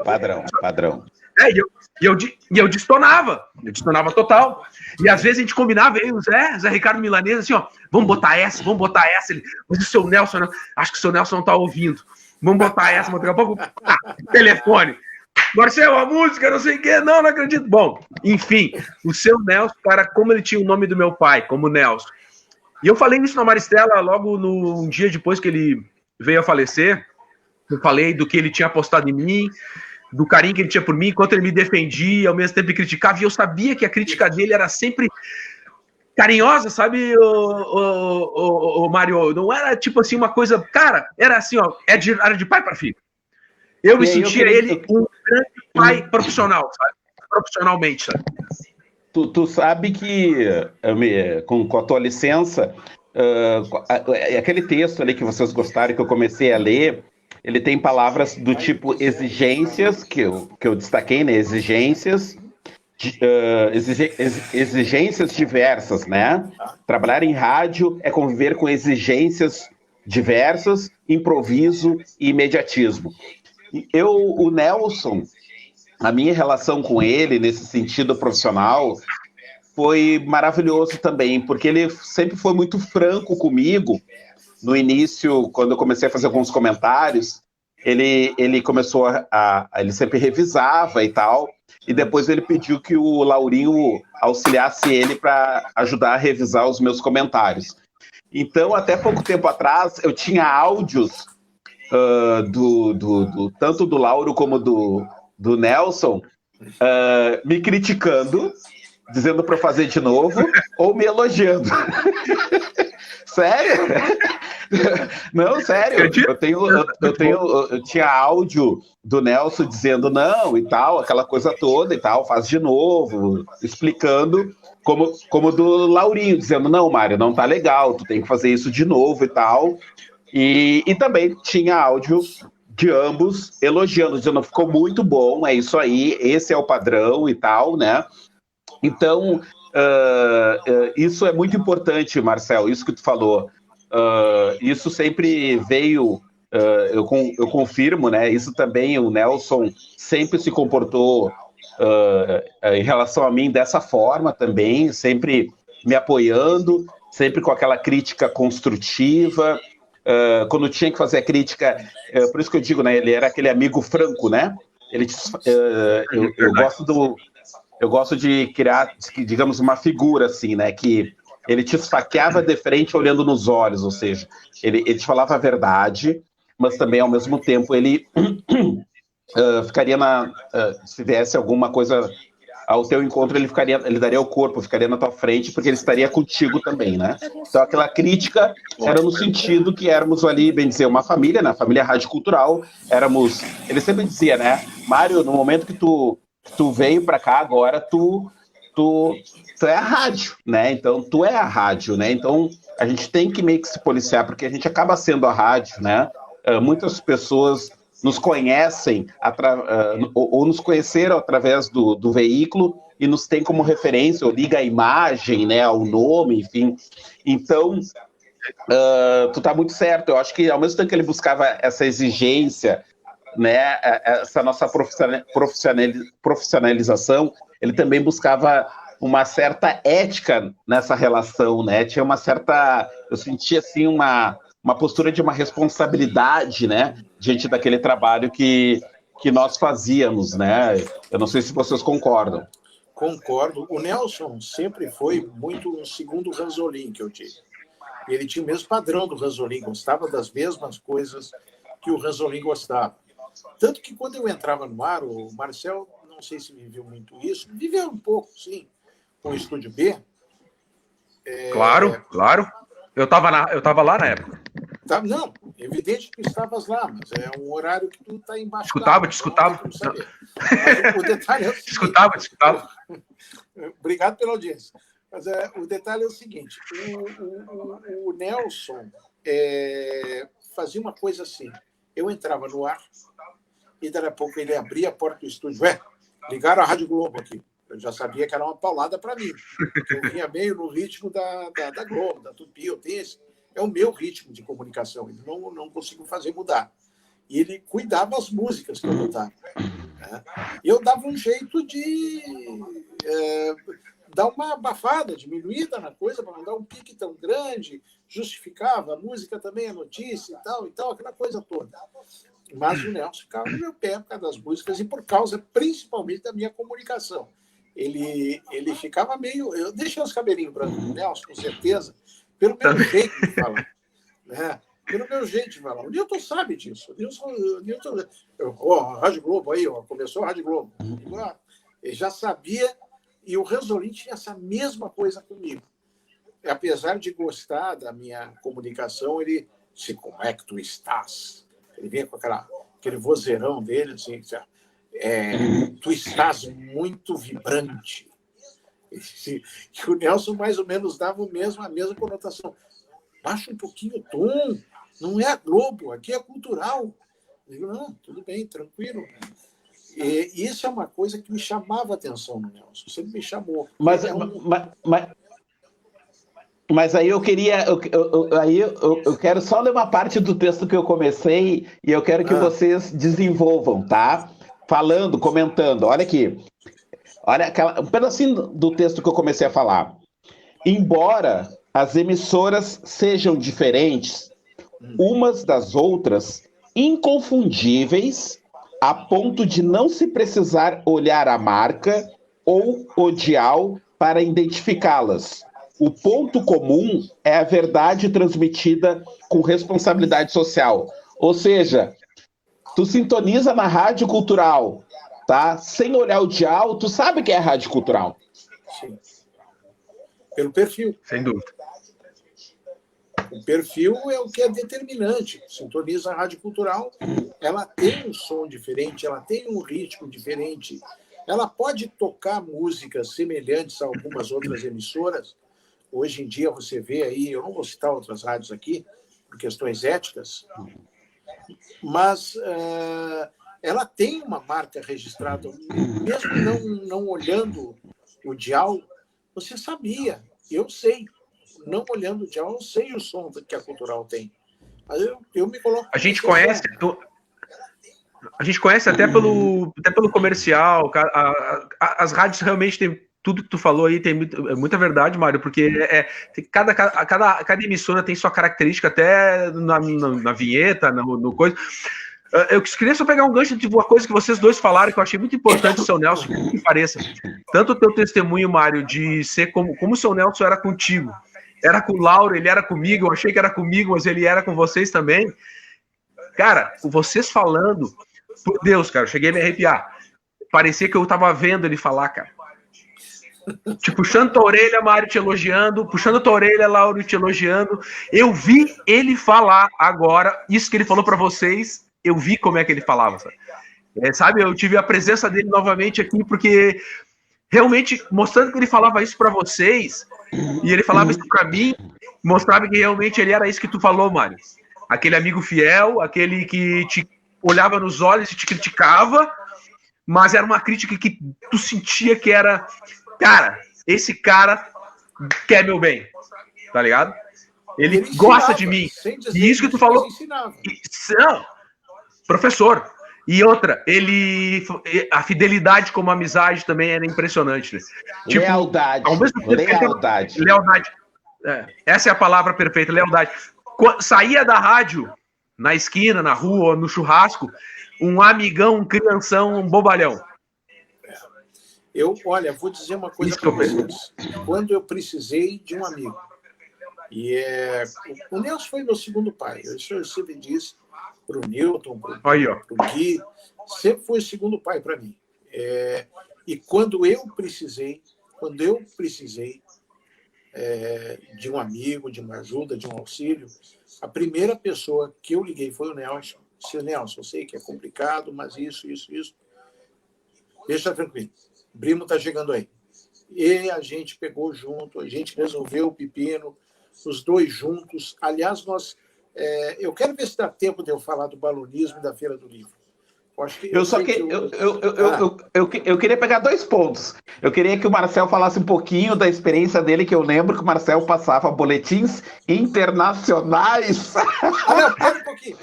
padrão. E eu destonava total. E às vezes a gente combinava, eu e o Zé Ricardo Milanês, assim, ó, vamos botar essa. Ele, mas o seu Nelson, acho que o seu Nelson não tá ouvindo. Vamos botar essa, mas daqui a pouco, telefone. Marcelo, a música, não sei o quê, não acredito. Bom, enfim, o seu Nelson, cara, como ele tinha o nome do meu pai, como Nelson. E eu falei isso na Maristela logo um dia depois que ele veio a falecer. Eu falei do que ele tinha apostado em mim, do carinho que ele tinha por mim, enquanto ele me defendia, ao mesmo tempo me criticava, e eu sabia que a crítica dele era sempre carinhosa, sabe, o Mário? Não era tipo assim uma coisa, cara, era assim, ó, era de pai para filho. Eu me sentia ele um grande pai profissional, sabe? Profissionalmente, sabe? Tu sabe que, com a tua licença, aquele texto ali que vocês gostaram, que eu comecei a ler, ele tem palavras do tipo exigências, que eu destaquei, né? Exigências diversas, né? Trabalhar em rádio é conviver com exigências diversas, improviso e imediatismo. O Nelson, a minha relação com ele, nesse sentido profissional, foi maravilhoso também, porque ele sempre foi muito franco comigo. No início, quando eu comecei a fazer alguns comentários, ele começou ele sempre revisava e tal, e depois ele pediu que o Laurinho auxiliasse ele para ajudar a revisar os meus comentários. Então, até pouco tempo atrás, eu tinha áudios tanto do Lauro como do Nelson me criticando, dizendo para fazer de novo, ou me elogiando. Sério? Não, sério. Eu tinha áudio do Nelson dizendo não e tal, aquela coisa toda e tal, faz de novo, explicando, como do Laurinho, dizendo, não, Mário, não tá legal, tu tem que fazer isso de novo e tal. E também tinha áudio de ambos elogiando, dizendo, ficou muito bom, é isso aí, esse é o padrão e tal, né? Então, isso é muito importante, Marcel, isso que tu falou. Isso sempre veio, eu confirmo, né? Isso também, o Nelson sempre se comportou em relação a mim dessa forma também, sempre me apoiando, sempre com aquela crítica construtiva. Quando tinha que fazer a crítica, por isso que eu digo, né? Ele era aquele amigo franco, né? Eu gosto eu gosto de criar, digamos, uma figura assim, né? Que ele te esfaqueava de frente olhando nos olhos, ou seja, ele te falava a verdade, mas também, ao mesmo tempo, ele ficaria se viesse alguma coisa ao teu encontro, ele daria o corpo, ficaria na tua frente, porque ele estaria contigo também, né? Então, aquela crítica era no sentido que éramos ali, bem dizer, uma família, né? Família Rádio Cultural, ele sempre dizia, né? Mário, no momento que tu veio para cá agora, tu é a rádio, né? Então, tu é a rádio, né? Então, a gente tem que meio que se policiar, porque a gente acaba sendo a rádio, né? Muitas pessoas nos conhecem ou nos conheceram através do veículo e nos tem como referência, ou liga a imagem, né, ao nome, enfim. Então, tu tá muito certo. Eu acho que ao mesmo tempo que ele buscava essa exigência, né, essa nossa profissionalização, ele também buscava uma certa ética nessa relação, né? Tinha uma certa, eu sentia assim uma postura de uma responsabilidade, né, diante daquele trabalho que nós fazíamos, né? Eu não sei se vocês concordam. Concordo. O Nelson sempre foi muito um segundo Ranzolin que eu tive. Ele tinha o mesmo padrão do Ranzolin, gostava das mesmas coisas que o Ranzolin gostava. Tanto que quando eu entrava no ar, o Marcel, não sei se viveu muito isso, viveu um pouco, sim, com o Estúdio B. Claro. Eu estava lá na época. Não, evidente que estavas lá, mas é um horário que tu está embaixo. Escutava. Mas o detalhe é o seguinte, Escutava. Obrigado pela audiência. Mas o detalhe é o seguinte, o Nelson fazia uma coisa assim, eu entrava no ar e daqui a pouco ele abria a porta do estúdio, ligaram a Rádio Globo aqui. Eu já sabia que era uma paulada para mim. Eu vinha meio no ritmo da Globo, da Tupi, é o meu ritmo de comunicação, ele não consigo fazer mudar. E ele cuidava das músicas que eu botava. Né? E eu dava um jeito de dar uma abafada, diminuída na coisa, para não dar um pique tão grande, justificava a música também, a notícia e tal, aquela coisa toda. Mas o Nelson ficava no meu pé por causa das músicas e por causa, principalmente, da minha comunicação. Ele ficava meio... Eu deixei os cabelinhos brancos do Nelson, com certeza, pelo meu jeito de falar. Né? Pelo meu jeito de falar. O Nilton sabe disso. O Nilton, a Rádio Globo aí, começou a Rádio Globo. Ele já sabia, e o Ranzolin tinha essa mesma coisa comigo. Apesar de gostar da minha comunicação, ele disse, como é que tu estás? Ele vinha com aquele vozeirão dele, assim, tu estás muito vibrante. E o Nelson mais ou menos dava a mesma conotação. Baixa um pouquinho o tom, não é a Globo, aqui é cultural. Eu digo, não, tudo bem, tranquilo. E isso é uma coisa que me chamava a atenção no Nelson, sempre me chamou. Mas aí eu queria, eu quero só ler uma parte do texto que eu comecei e eu quero que vocês desenvolvam, tá? Falando, comentando. Olha aqui. Olha um pedacinho do texto que eu comecei a falar. Embora as emissoras sejam diferentes umas das outras, inconfundíveis, a ponto de não se precisar olhar a marca ou o dial para identificá-las. O ponto comum é a verdade transmitida com responsabilidade social. Ou seja, tu sintoniza na Rádio Cultural, tá? Sem olhar o dial, tu sabe que é a Rádio Cultural. Sim. Pelo perfil. Sem dúvida. O perfil é o que é determinante. Sintoniza a Rádio Cultural, ela tem um som diferente, ela tem um ritmo diferente. Ela pode tocar músicas semelhantes a algumas outras emissoras. Hoje em dia você vê aí, eu não vou citar outras rádios aqui, por questões éticas, mas ela tem uma marca registrada, mesmo não olhando o dial, você sabia, eu sei, não olhando o dial, eu sei o som que a Cultural tem. Mas eu me coloco... A gente conhece até pelo comercial, as rádios realmente têm tudo que tu falou aí, tem muita verdade, Mário, porque cada emissora tem sua característica, até na vinheta, no coisa. Eu queria só pegar um gancho de uma coisa que vocês dois falaram, que eu achei muito importante, o seu Nelson, que pareça. Tanto o teu testemunho, Mário, de ser como o seu Nelson era contigo. Era com o Lauro, ele era comigo, eu achei que era comigo, mas ele era com vocês também. Cara, com vocês falando, por Deus, cara, eu cheguei a me arrepiar. Parecia que eu tava vendo ele falar, cara. Tipo, puxando tua orelha, Mário te elogiando, puxando tua orelha, Lauro te elogiando. Eu vi ele falar agora, isso que ele falou pra vocês, eu vi como é que ele falava, sabe? Sabe, eu tive a presença dele novamente aqui, porque realmente, mostrando que ele falava isso pra vocês, e ele falava isso pra mim, mostrava que realmente ele era isso que tu falou, Mário. Aquele amigo fiel, aquele que te olhava nos olhos e te criticava, mas era uma crítica que tu sentia que era, cara, esse cara quer meu bem, tá ligado? Ele gosta de mim. E isso que tu falou. Não, professor. E outra, a fidelidade como amizade também era impressionante. Né? Tipo, lealdade. Ao mesmo tempo, lealdade. Essa é a palavra perfeita, lealdade. Saía da rádio, na esquina, na rua, no churrasco, um amigão, um crianção, um bobalhão. Olha, vou dizer uma coisa para vocês. Quando eu precisei de um amigo, o Nelson foi meu segundo pai. Eu sempre disse para o Newton, para o Gui, sempre foi o segundo pai para mim. E quando eu precisei de um amigo, de uma ajuda, de um auxílio, a primeira pessoa que eu liguei foi o Nelson. Disse, Nelson, eu sei que é complicado, mas isso. Deixa tranquilo. O Brimo está chegando aí. E a gente pegou junto, a gente resolveu o pepino, os dois juntos. Aliás, eu quero ver se dá tempo de eu falar do balonismo e da Feira do Livro. Eu queria pegar 2 pontos. Eu queria que o Marcel falasse um pouquinho da experiência dele, que eu lembro que o Marcel passava boletins internacionais. Não, pera um pouquinho.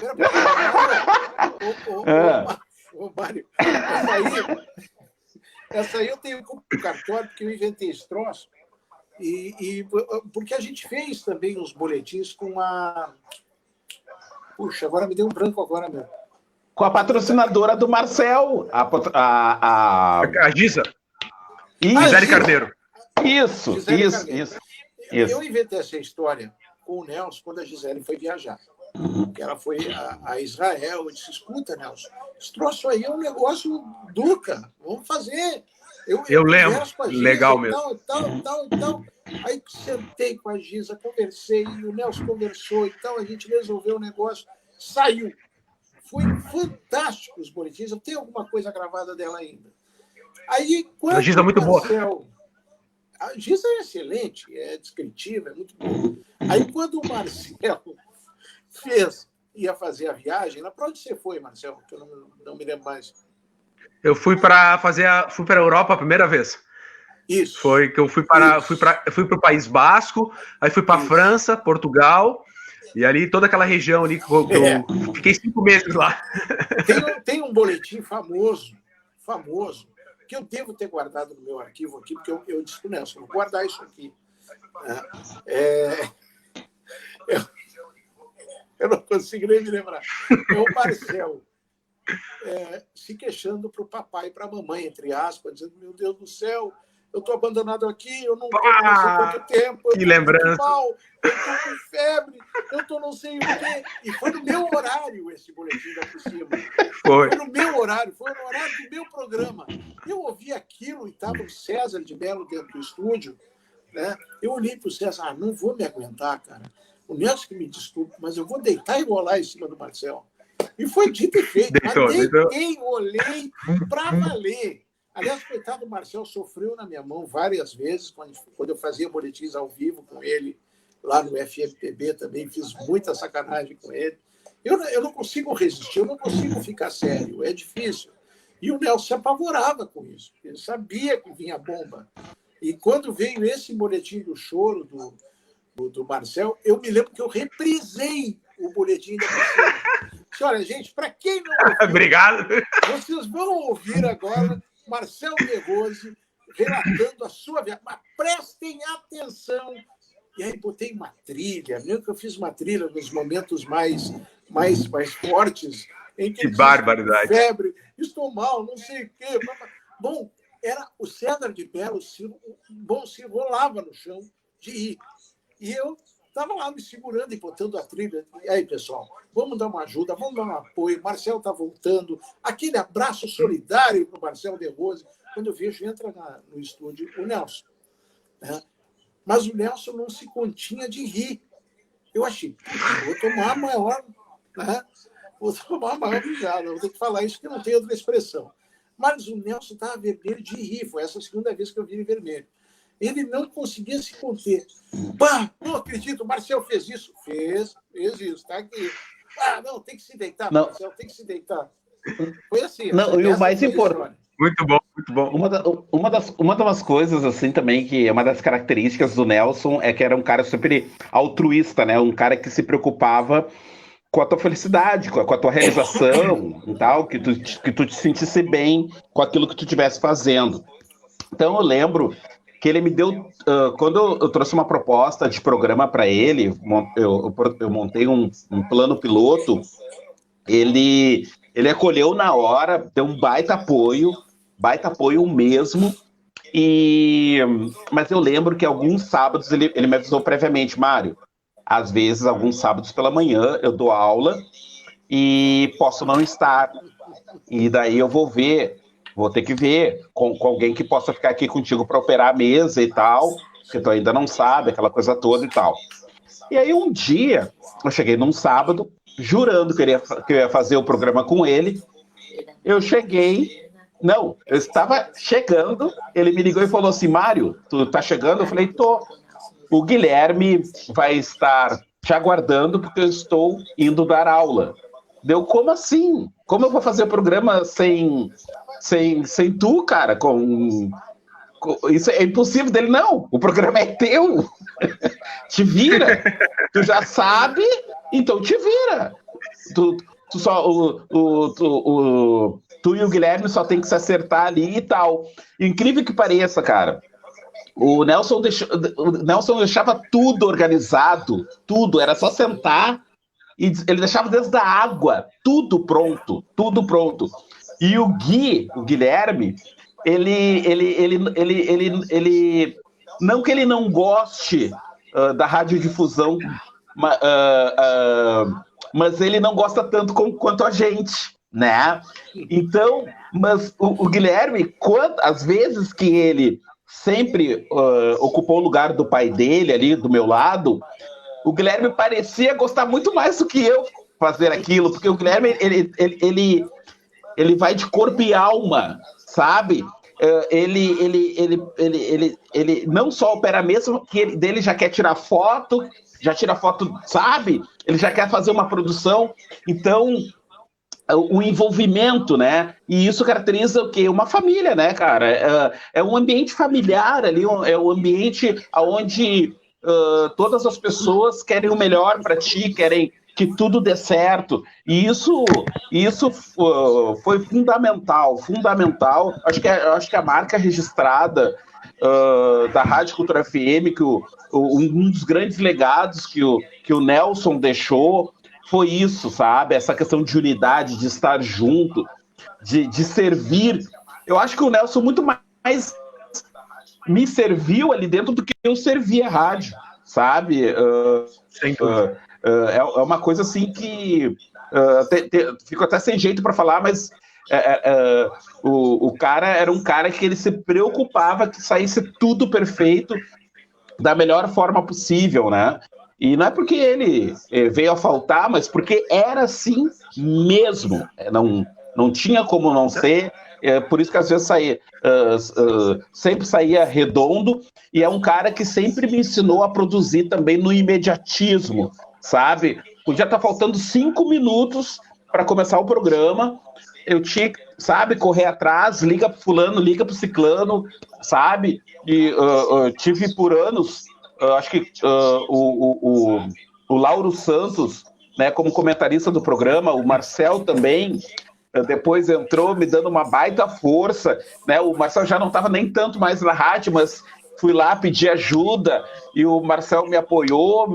Ô, Mário, essa aí eu tenho como cartório, porque eu inventei esse troço. Porque a gente fez também os boletins com a... Puxa, agora me deu um branco agora mesmo. Com a patrocinadora do Marcel, a Giza. Gisele Carneiro. Isso. Eu inventei essa história com o Nelson quando a Gisele foi viajar. Porque ela foi a Israel. Eu disse, escuta, Nelson, esse troço aí é um negócio Duca. Vamos fazer. Eu lembro. Legal mesmo. Tal. Aí sentei com a Giza, conversei, e o Nelson conversou, então a gente resolveu o negócio. Saiu. Foi fantástico os boletins. Eu tenho alguma coisa gravada dela ainda. Aí, quando a Giza é muito boa. A Giza é excelente, é descritiva, é muito boa. Aí, quando o Marcel ia fazer a viagem, para onde você foi, Marcel? Que eu não me lembro mais. Eu fui para a Europa a primeira vez. Isso. Foi que eu fui para o País Basco, aí fui para França, Portugal. E ali, toda aquela região ali, que eu fiquei 5 meses lá. Tem um boletim famoso, que eu devo ter guardado no meu arquivo aqui, porque eu disse para o Nelson, vou guardar isso aqui. Eu não consigo nem me lembrar. É o Marcel se queixando para o papai e para a mamãe, entre aspas, dizendo, meu Deus do céu, eu estou abandonado aqui, eu não estou não sei quanto tempo, que lembrança. Mal, eu estou com febre, eu estou não sei o quê. E foi no meu horário esse boletim da por cima. Foi no meu horário, foi no horário do meu programa. Eu ouvi aquilo e estava o César de Mello dentro do estúdio. Né? Eu olhei para o César, não vou me aguentar, cara. O Nelson que me desculpe, mas eu vou deitar e rolar em cima do Marcel. E foi dito e feito. Deitei, olhei para valer. Aliás, coitado do Marcel, sofreu na minha mão várias vezes, quando eu fazia boletins ao vivo com ele, lá no FMPB também, fiz muita sacanagem com ele. Eu não consigo resistir, eu não consigo ficar sério, é difícil. E o Nelson se apavorava com isso, ele sabia que vinha bomba. E quando veio esse boletim do choro do Marcel, eu me lembro que eu reprisei o boletim da pessoa. Olha, gente, para quem não ouviu, obrigado. Vocês vão ouvir agora Marcel De Rose relatando a sua viagem. Mas prestem atenção. E aí botei uma trilha, mesmo que eu fiz uma trilha nos momentos mais fortes em que Que barbaridade. febre, estou mal, não sei o quê. Bom, era o César de Mello se rolava no chão de rir. E eu estava lá me segurando e botando a trilha. E aí, pessoal, vamos dar uma ajuda, vamos dar um apoio. Marcel está voltando. Aquele abraço solidário para o Marcel de Rose. Quando eu vejo, entra no estúdio o Nelson. Né? Mas o Nelson não se continha de rir. Eu achei, vou tomar a maior, né? Vou tomar a maior risada. Vou ter que falar isso, que não tem outra expressão. Mas o Nelson estava vermelho de rir. Foi essa a segunda vez que eu vi ele vermelho. Ele não conseguia se conter. Bah, não acredito, o Marcel fez isso. Fez isso, está aqui. Ah, não, tem que se deitar, não. Marcel, tem que se deitar. Foi assim. Não, e o mais importante... Muito bom, muito bom. Uma das coisas, assim, também, que é uma das características do Nelson é que era um cara super altruísta, né? Um cara que se preocupava com a tua felicidade, com a tua realização e tal, que tu te sentisse bem com aquilo que tu estivesse fazendo. Então, eu lembro que ele me deu... quando eu trouxe uma proposta de programa para ele, eu montei um plano piloto, ele acolheu na hora, deu um baita apoio mesmo, mas eu lembro que alguns sábados ele me avisou previamente, Mário, às vezes, alguns sábados pela manhã, eu dou aula e posso não estar, e daí eu vou ter que ver com alguém que possa ficar aqui contigo para operar a mesa e tal, que tu ainda não sabe, aquela coisa toda e tal. E aí um dia, eu cheguei num sábado, jurando que eu ia fazer o programa com ele, eu estava chegando, ele me ligou e falou assim, Mário, tu tá chegando? Eu falei, tô. O Guilherme vai estar te aguardando porque eu estou indo dar aula. Deu, como assim? Como eu vou fazer o programa sem tu, cara? Isso é impossível dele. Não, o programa é teu. Te vira. Tu já sabe, então te vira. Tu e o Guilherme só tem que se acertar ali e tal. Incrível que pareça, cara. O Nelson deixava tudo organizado, tudo, era só sentar e ele deixava desde a água, tudo pronto. E o Guilherme, ele não que ele não goste da radiodifusão, mas ele não gosta tanto quanto a gente, né? Então, mas o Guilherme, às vezes que ele sempre ocupou o lugar do pai dele ali do meu lado, o Guilherme parecia gostar muito mais do que eu fazer aquilo, porque o Guilherme ele vai de corpo e alma, sabe? Ele não só opera mesmo, que dele já quer tirar foto, sabe? Ele já quer fazer uma produção, então o envolvimento, né? E isso caracteriza o quê? Uma família, né, cara? É um ambiente familiar ali, é um ambiente onde todas as pessoas querem o melhor para ti, querem que tudo dê certo. E isso foi fundamental. Acho que a marca registrada da Rádio Cultura FM, que um dos grandes legados que o Nelson deixou, foi isso, sabe? Essa questão de unidade, de estar junto, de servir. Eu acho que o Nelson muito mais me serviu ali dentro do que eu servi a rádio, sabe? É uma coisa assim que fico até sem jeito para falar, mas o cara era um cara que ele se preocupava que saísse tudo perfeito da melhor forma possível, né? E não é porque ele veio a faltar, mas porque era assim mesmo. Não tinha como não ser. Por isso que às vezes sempre saía redondo. E é um cara que sempre me ensinou a produzir também no imediatismo, sabe? Podia estar faltando 5 minutos para começar o programa. Eu tinha que, sabe, correr atrás, liga pro fulano, liga pro ciclano, sabe? E tive por anos... acho que o Lauro Santos, né, como comentarista do programa, o Marcel também, depois entrou me dando uma baita força, né? O Marcel já não estava nem tanto mais na rádio, mas fui lá pedir ajuda e o Marcel me apoiou,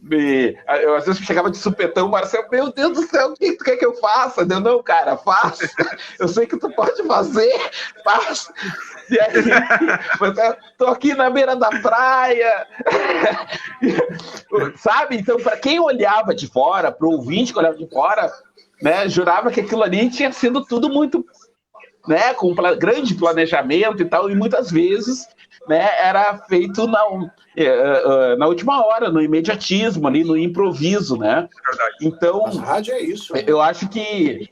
Eu às vezes chegava de supetão, Marcelo, meu Deus do céu, o que tu quer que eu faça? Eu, não, cara, faça. Eu sei que tu pode fazer, faça. E aí, tô aqui na beira da praia. Sabe? Então, para quem olhava de fora, para o ouvinte que olhava de fora, né, jurava que aquilo ali tinha sido tudo muito, né, com grande planejamento e tal, e muitas vezes, né, era feito na última hora, no imediatismo ali, no improviso, né? Então, a rádio é isso, né? eu acho que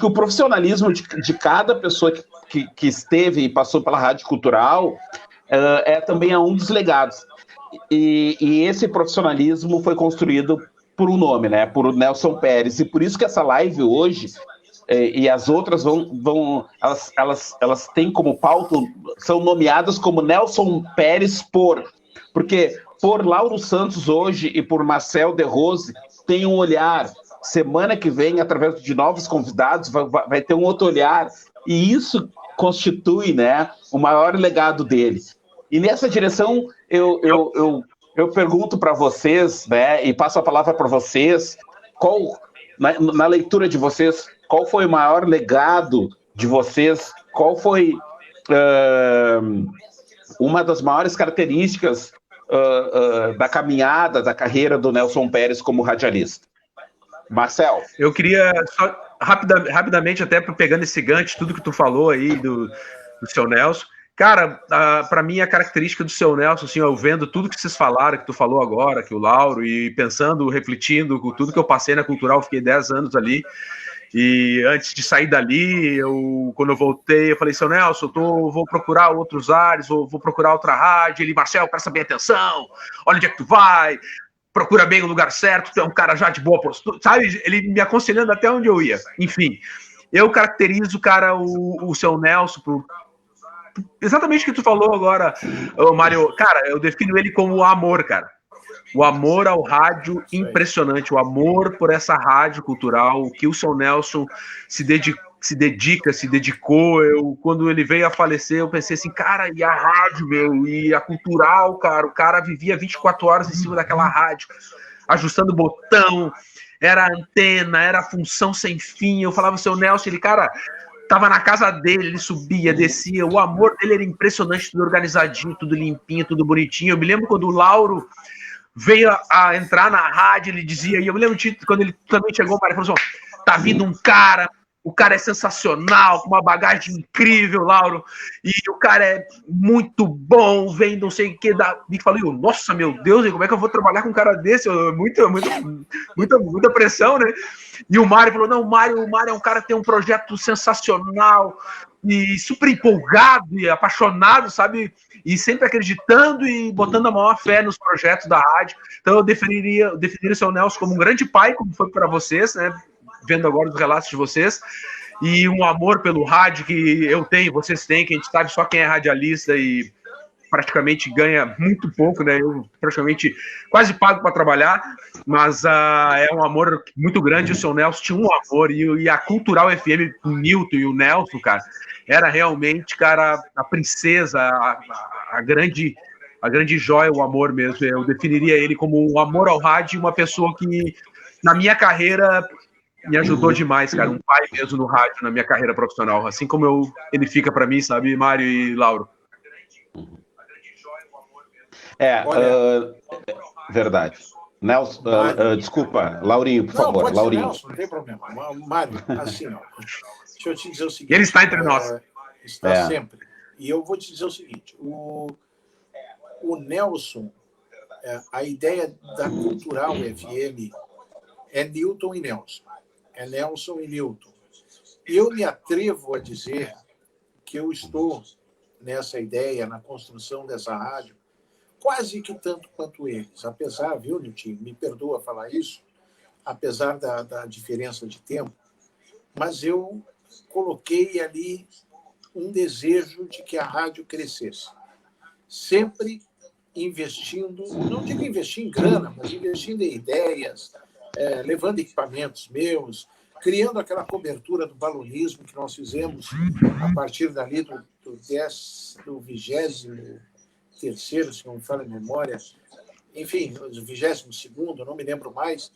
o profissionalismo de cada pessoa que esteve e passou pela Rádio Cultural também é um dos legados. E esse profissionalismo foi construído por um nome, né? Por Nelson Pérez. E por isso que essa live hoje e as outras elas têm como pauta, são nomeadas como Nelson Pérez porque por Lauro Santos hoje e por Marcel de Rose tem um olhar. Semana que vem, através de novos convidados, vai ter um outro olhar. E isso constitui, né, o maior legado dele. E nessa direção, eu pergunto para vocês, né, e passo a palavra para vocês, na leitura de vocês, qual foi o maior legado de vocês? Qual foi uma das maiores características da caminhada, da carreira do Nelson Pérez como radialista? Marcel? Eu queria só rapidamente, até pegando esse gancho, tudo que tu falou aí do seu Nelson. Cara, para mim a característica do seu Nelson, assim, eu vendo tudo que vocês falaram, que tu falou agora, que o Lauro, e pensando, refletindo com tudo que eu passei na Cultural, fiquei 10 anos ali, e antes de sair dali, quando eu voltei, eu falei, seu Nelson, vou procurar outros ares, vou procurar outra rádio. Ele, Marcel, presta bem atenção, olha onde é que tu vai, procura bem o lugar certo, tu é um cara já de boa postura, sabe? Ele me aconselhando até onde eu ia. Enfim, eu caracterizo, cara, o seu Nelson por exatamente o que tu falou agora, Mário. Cara, eu defino ele como o amor, cara. O amor ao rádio, impressionante. O amor por essa rádio cultural, o que o seu Nelson se dedicou. Quando ele veio a falecer, eu pensei assim, cara, e a rádio, meu? E a Cultural, cara? O cara vivia 24 horas em cima daquela rádio, ajustando o botão, era a antena, era a função sem fim. Eu falava, seu Nelson, ele, cara, tava na casa dele, ele subia, descia, o amor dele era impressionante, tudo organizadinho, tudo limpinho, tudo bonitinho. Eu me lembro quando o Lauro veio a entrar na rádio, ele dizia, e eu me lembro quando ele também chegou, ele falou assim, tá vindo um cara, o cara é sensacional, com uma bagagem incrível, Lauro, e o cara é muito bom, vem não sei o que, e falei, nossa, meu Deus, como é que eu vou trabalhar com um cara desse? Muita pressão, né? E o Mário falou, não, o Mário é um cara que tem um projeto sensacional, e super empolgado e apaixonado, sabe? E sempre acreditando e botando a maior fé nos projetos da rádio. Então eu definiria o seu Nelson como um grande pai, como foi para vocês, né? Vendo agora os relatos de vocês, e um amor pelo rádio que eu tenho, vocês têm, que a gente sabe só quem é radialista e praticamente ganha muito pouco, né? Eu praticamente quase pago para trabalhar, mas é um amor muito grande. O seu Nelson tinha um amor, e a Cultural FM, o Nilton e o Nelson, cara, era realmente, cara, a princesa, a grande joia, o amor mesmo. Eu definiria ele como um amor ao rádio, uma pessoa que, na minha carreira, me ajudou demais, cara, um pai mesmo no rádio, na minha carreira profissional, assim como ele fica para mim, sabe, Mário e Lauro? Verdade. Nelson, desculpa, Laurinho, por favor. Pode Laurinho. ser Nelson, não tem problema. Mário, assim, ó, deixa eu te dizer o seguinte. Ele está entre nós. Está sempre. E eu vou te dizer o seguinte, o Nelson, a ideia da Cultural FM é Nilton e Nelson. É Nelson e Nilton. E eu me atrevo a dizer que eu estou nessa ideia, na construção dessa rádio, quase que tanto quanto eles. Apesar, viu, Nilton, me perdoa falar isso, apesar da diferença de tempo, mas eu coloquei ali um desejo de que a rádio crescesse. Sempre investindo, não digo investir em grana, mas investindo em ideias, levando equipamentos meus, criando aquela cobertura do balonismo que nós fizemos a partir dali do 23º, se não me falha a memória, enfim, o 22º, não me lembro mais,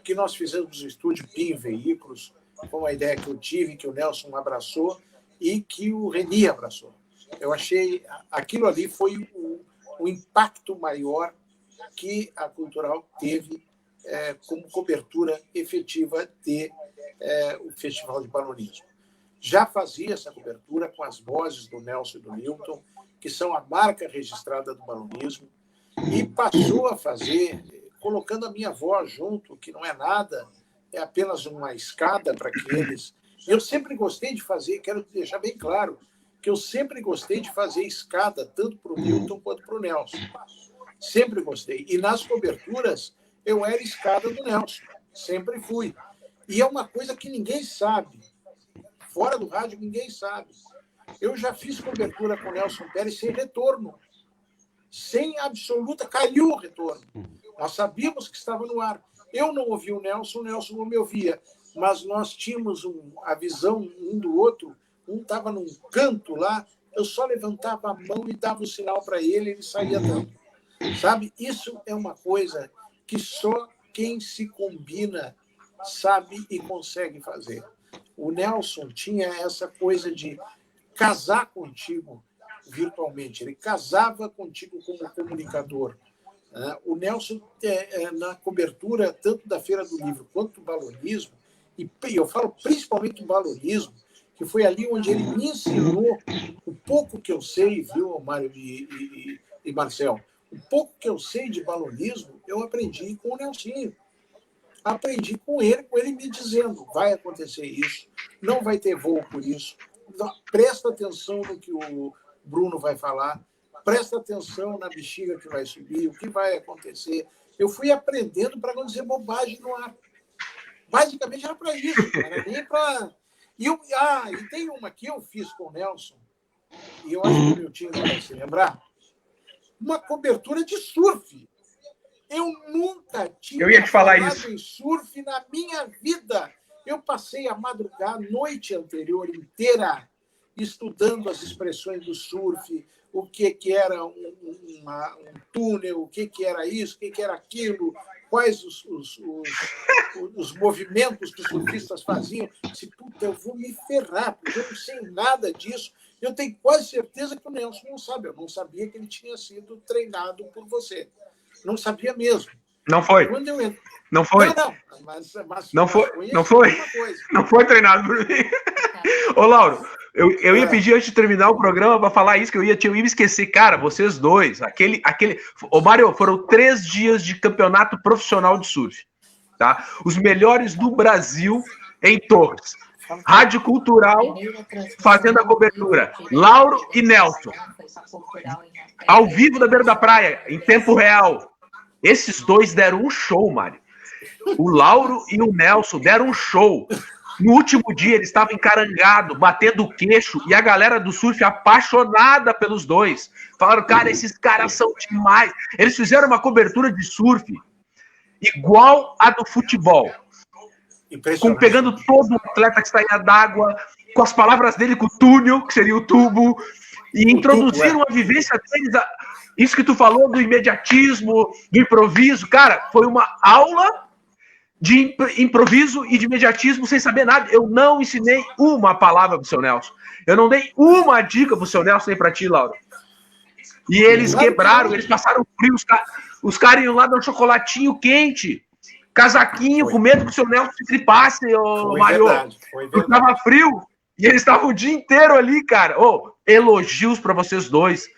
que nós fizemos o estúdio PIN Veículos, foi uma ideia que eu tive, que o Nelson abraçou e que o Reni abraçou. Eu achei aquilo ali foi o impacto maior que a Cultural teve como cobertura efetiva o Festival de Balonismo. Já fazia essa cobertura com as vozes do Nelson e do Milton, que são a marca registrada do balonismo, e passou a fazer, colocando a minha voz junto, que não é nada, é apenas uma escada para que eles... Eu sempre gostei de fazer, quero deixar bem claro, que eu sempre gostei de fazer escada, tanto para o Milton quanto para o Nelson. Sempre gostei. E nas coberturas, eu era escada do Nelson. Sempre fui. E é uma coisa que ninguém sabe. Fora do rádio, ninguém sabe. Eu já fiz cobertura com o Nelson Pérez sem retorno. Sem absoluta... Caiu o retorno. Nós sabíamos que estava no ar. Eu não ouvia o Nelson não me ouvia. Mas nós tínhamos a visão um do outro. Um estava num canto lá, eu só levantava a mão e dava o sinal para ele saía dando. Sabe? Isso é uma coisa que só quem se combina sabe e consegue fazer. O Nelson tinha essa coisa de casar contigo virtualmente. Ele casava contigo como comunicador. O Nelson, na cobertura tanto da Feira do Livro quanto do balonismo, e eu falo principalmente do balonismo, que foi ali onde ele me ensinou o pouco que eu sei, viu, Mário e Marcel? O pouco que eu sei de balonismo, eu aprendi com o Nelsinho. Aprendi com ele me dizendo, vai acontecer isso, não vai ter voo por isso, presta atenção no que o Bruno vai falar, presta atenção na bexiga que vai subir, o que vai acontecer. Eu fui aprendendo para não dizer bobagem no ar. Basicamente era para isso, não era nem para... E tem uma que eu fiz com o Nelson, e eu acho que o meu time vai se lembrar, uma cobertura de surf. Eu nunca tinha falado em surf na minha vida. Eu passei a madrugada, a noite anterior inteira, estudando as expressões do surf, o que era um túnel, o que era isso, o que era aquilo, quais os movimentos que os surfistas faziam. Eu disse, puta, eu vou me ferrar, porque eu não sei nada disso. Eu tenho quase certeza que o Nelson não sabe. Eu não sabia que ele tinha sido treinado por você. Não sabia mesmo. Não foi. Quando eu... Não foi. Não, mas não foi. Não foi. Não foi treinado por mim. Ô, Lauro, eu ia pedir antes de terminar o programa para falar isso, que eu ia me esquecer. Cara, vocês dois, Ô, Mário, foram 3 dias de campeonato profissional de surf. Tá? Os melhores do Brasil em Torres. Rádio Cultural fazendo a cobertura. Lauro e Nelson. Ao vivo da beira da praia, em tempo real. Esses dois deram um show, Mário. O Lauro e o Nelson deram um show. No último dia, eles estavam encarangados, batendo o queixo, e a galera do surf apaixonada pelos dois. Falaram, cara, esses caras são demais. Eles fizeram uma cobertura de surf igual a do futebol. Pegando todo o atleta que saía d'água, com as palavras dele, com o túnel, que seria o tubo, e introduziram a vivência deles. Isso que tu falou do imediatismo, do improviso, cara, foi uma aula de improviso e de imediatismo sem saber nada. Eu não ensinei uma palavra pro seu Nelson. Eu não dei uma dica pro seu Nelson nem pra ti, Laura. E eles quebraram, eles passaram frio, os caras iam lá dar um chocolatinho quente, casaquinho, com medo que o seu Nelson se tripasse, Mário. Porque tava frio, e eles estavam o dia inteiro ali, cara. Elogios pra vocês dois.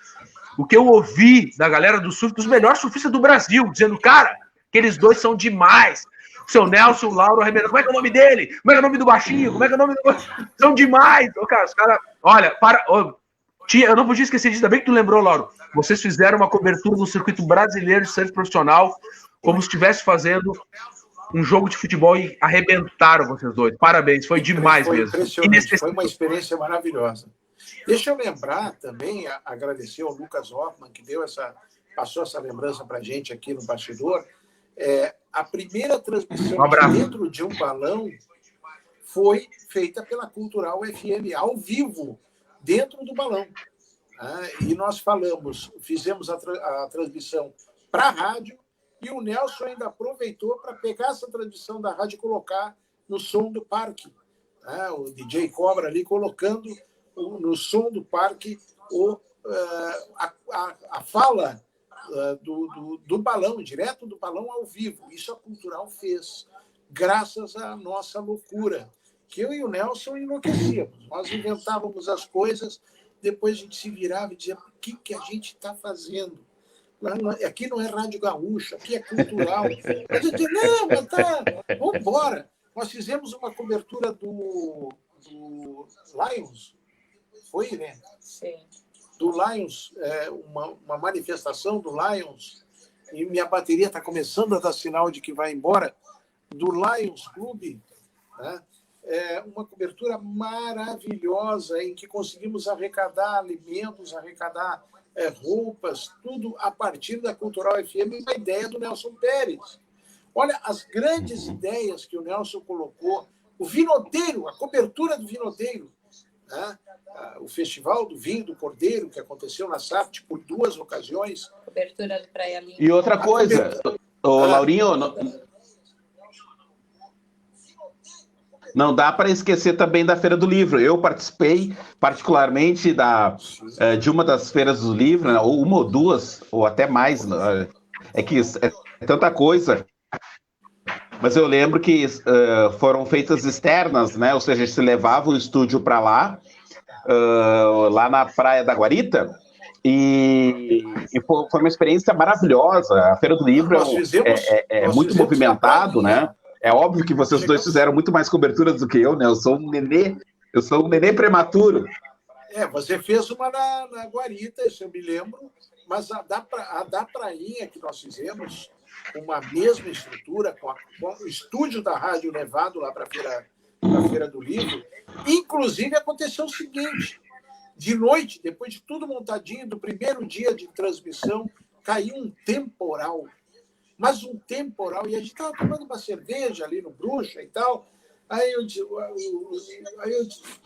O que eu ouvi da galera do surf, dos melhores surfistas do Brasil, dizendo, cara, aqueles dois são demais. O seu Nelson, o Lauro, Ribeiro, como é que é o nome dele? Como é que é o nome do baixinho? Como é que é o nome do... São demais! Cara, os caras... Olha, eu não podia esquecer disso, ainda bem que tu lembrou, Lauro. Vocês fizeram uma cobertura no circuito brasileiro de surf profissional, como se estivesse fazendo um jogo de futebol e arrebentaram vocês dois. Parabéns, foi demais mesmo. Foi uma experiência maravilhosa. Deixa eu lembrar também, agradecer ao Lucas Hoffman, que passou essa lembrança para a gente aqui no bastidor. A primeira transmissão dentro de um balão foi feita pela Cultural FM, ao vivo, dentro do balão. E nós fizemos a transmissão para a rádio E o Nelson ainda aproveitou para pegar essa tradição da rádio e colocar no som do parque. Né? O DJ Cobra ali colocando no som do parque a fala do balão, direto do balão ao vivo. Isso a Cultural fez, graças à nossa loucura, que eu e o Nelson enlouquecíamos. Nós inventávamos as coisas, depois a gente se virava e dizia: o que a gente está fazendo? Aqui não é Rádio Gaúcha, aqui é Cultural. A gente dizia: não, mas tá, vamos embora. Nós fizemos uma cobertura do Lions, foi, né? Sim. Do Lions, uma manifestação do Lions, e minha bateria está começando a dar sinal de que vai embora, do Lions Clube, né? Uma cobertura maravilhosa em que conseguimos arrecadar alimentos, arrecadar roupas, tudo a partir da Cultural FM, uma ideia do Nelson Pérez. Olha, as grandes ideias que o Nelson colocou, o Vinoteiro, a cobertura do Vinoteiro, né? O Festival do Vinho do Cordeiro, que aconteceu na SAFT por 2 ocasiões. Cobertura do Praia Limpa. E outra coisa, Laurinho, não dá para esquecer também da Feira do Livro. Eu participei particularmente de uma das feiras do livro, né? Ou uma ou duas, ou até mais. É que é tanta coisa. Mas eu lembro que foram feitas externas, né? Ou seja, se levava o estúdio para lá na Praia da Guarita, e foi uma experiência maravilhosa. A Feira do Livro é muito movimentado, né? É óbvio que vocês dois fizeram muito mais coberturas do que eu, né? Eu sou um nenê prematuro. Você fez uma na Guarita, isso eu me lembro, mas a da Prainha que nós fizemos, com uma mesma estrutura, com o estúdio da rádio levado lá para a Feira do Livro. Inclusive, aconteceu o seguinte: de noite, depois de tudo montadinho, do primeiro dia de transmissão, caiu um temporal. Mas um temporal, e a gente estava tomando uma cerveja ali no Bruxa e tal. Aí eu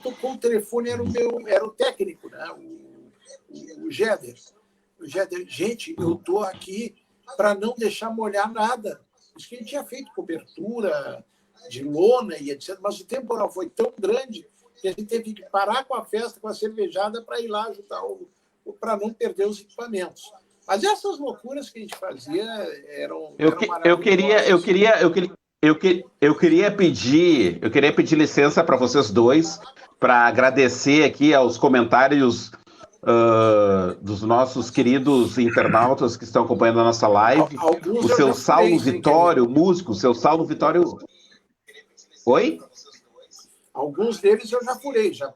tocou o telefone, era o técnico, né? O Géder. Gente, eu estou aqui para não deixar molhar nada. Isso que a gente tinha feito cobertura de lona e etc. Mas o temporal foi tão grande que a gente teve que parar com a festa, com a cervejada, para ir lá ajudar, para não perder os equipamentos. Mas essas loucuras que a gente fazia eram Eu queria pedir licença para vocês dois para agradecer aqui aos comentários dos nossos queridos internautas que estão acompanhando a nossa live. O seu Saulo Vitório, músico, o seu Saulo Vitório. Oi? Alguns deles eu já furei, já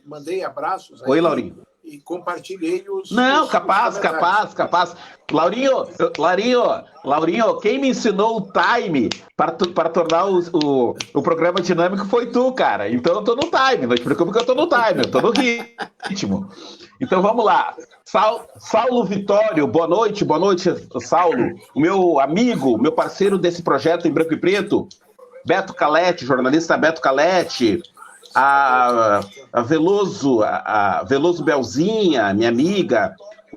mandei abraços. Oi, Laurinho. E compartilhei os... Não, capaz. Laurinho, quem me ensinou o time para tornar o programa dinâmico foi tu, cara. Então eu tô no time, não te preocupe que eu tô no time, eu tô no ritmo. Então vamos lá. Saulo Vitório, boa noite, Saulo. O meu amigo, meu parceiro desse projeto em branco e preto, Beto Calete, jornalista Beto Calete, a Veloso Belzinha, minha amiga,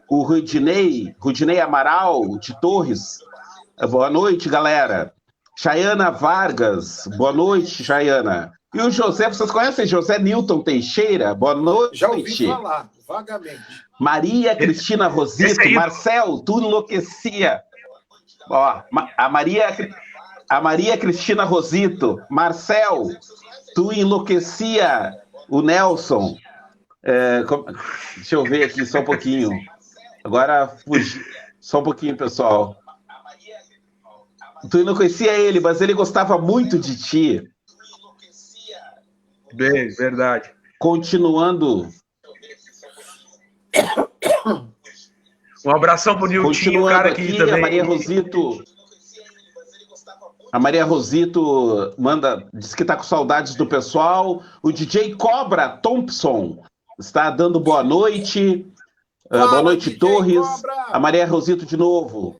o Rudinei Amaral de Torres, boa noite, galera. Chayana Vargas, boa noite, Chayana. E o José, vocês conhecem José Newton Teixeira? Boa noite. Já ouvi falar, vagamente. Maria Cristina Rosito, Marcel, tu enlouquecia. Ó, a Maria Cristina Rosito, Marcel, tu enlouquecia o Nelson. Deixa eu ver aqui só um pouquinho. Agora fugi. Só um pouquinho, pessoal. Tu enlouquecia ele, mas ele gostava muito de ti. Bem, verdade. Continuando. Um abração pro Niltinho, cara, aqui também. A Maria Rosito diz que está com saudades do pessoal. O DJ Cobra Thompson está dando boa noite. Boa noite, DJ Torres. Cobra. A Maria Rosito de novo.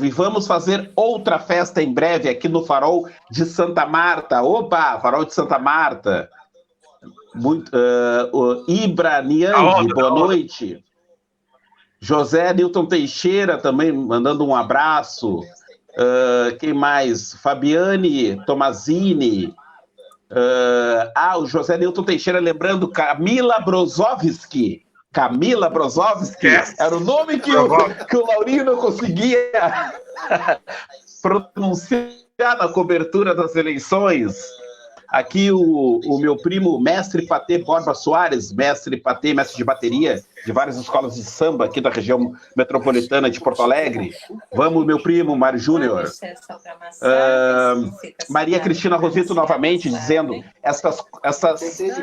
E vamos fazer outra festa em breve aqui no Farol de Santa Marta. Opa, Farol de Santa Marta. Ibra Niang, boa noite. José Newton Teixeira também mandando um abraço. Quem mais? Fabiane Tomazini. O José Newton Teixeira lembrando Camila Brozovski. Camila Brozovski era o nome que o Laurinho não conseguia pronunciar na cobertura das eleições. Aqui o meu primo, mestre Patê Borba Soares, mestre Patê, mestre de bateria de várias escolas de samba aqui da região metropolitana de Porto Alegre. Vamos, meu primo, Mário Júnior. Maria Cristina Rosito novamente dizendo essas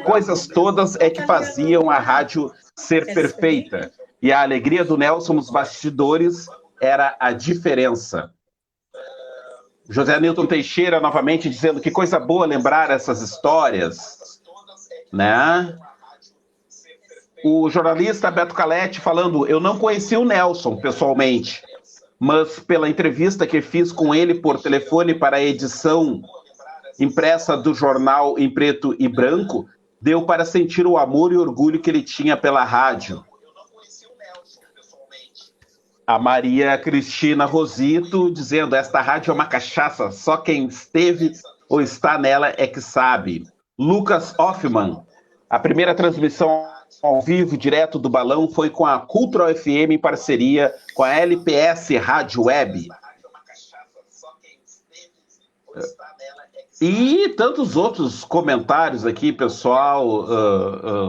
coisas todas é que faziam a rádio ser perfeita. E a alegria do Nelson nos bastidores era a diferença. José Newton Teixeira novamente dizendo que coisa boa lembrar essas histórias, né? O jornalista Beto Calete falando, eu não conheci o Nelson pessoalmente, mas pela entrevista que fiz com ele por telefone para a edição impressa do jornal em preto e branco, deu para sentir o amor e orgulho que ele tinha pela rádio. A Maria Cristina Rosito dizendo, esta rádio é uma cachaça, só quem esteve ou está nela é que sabe. Lucas Hoffman, a primeira transmissão ao vivo, direto do Balão, foi com a Cultural FM em parceria com a LPS Rádio Web. E tantos outros comentários aqui, pessoal,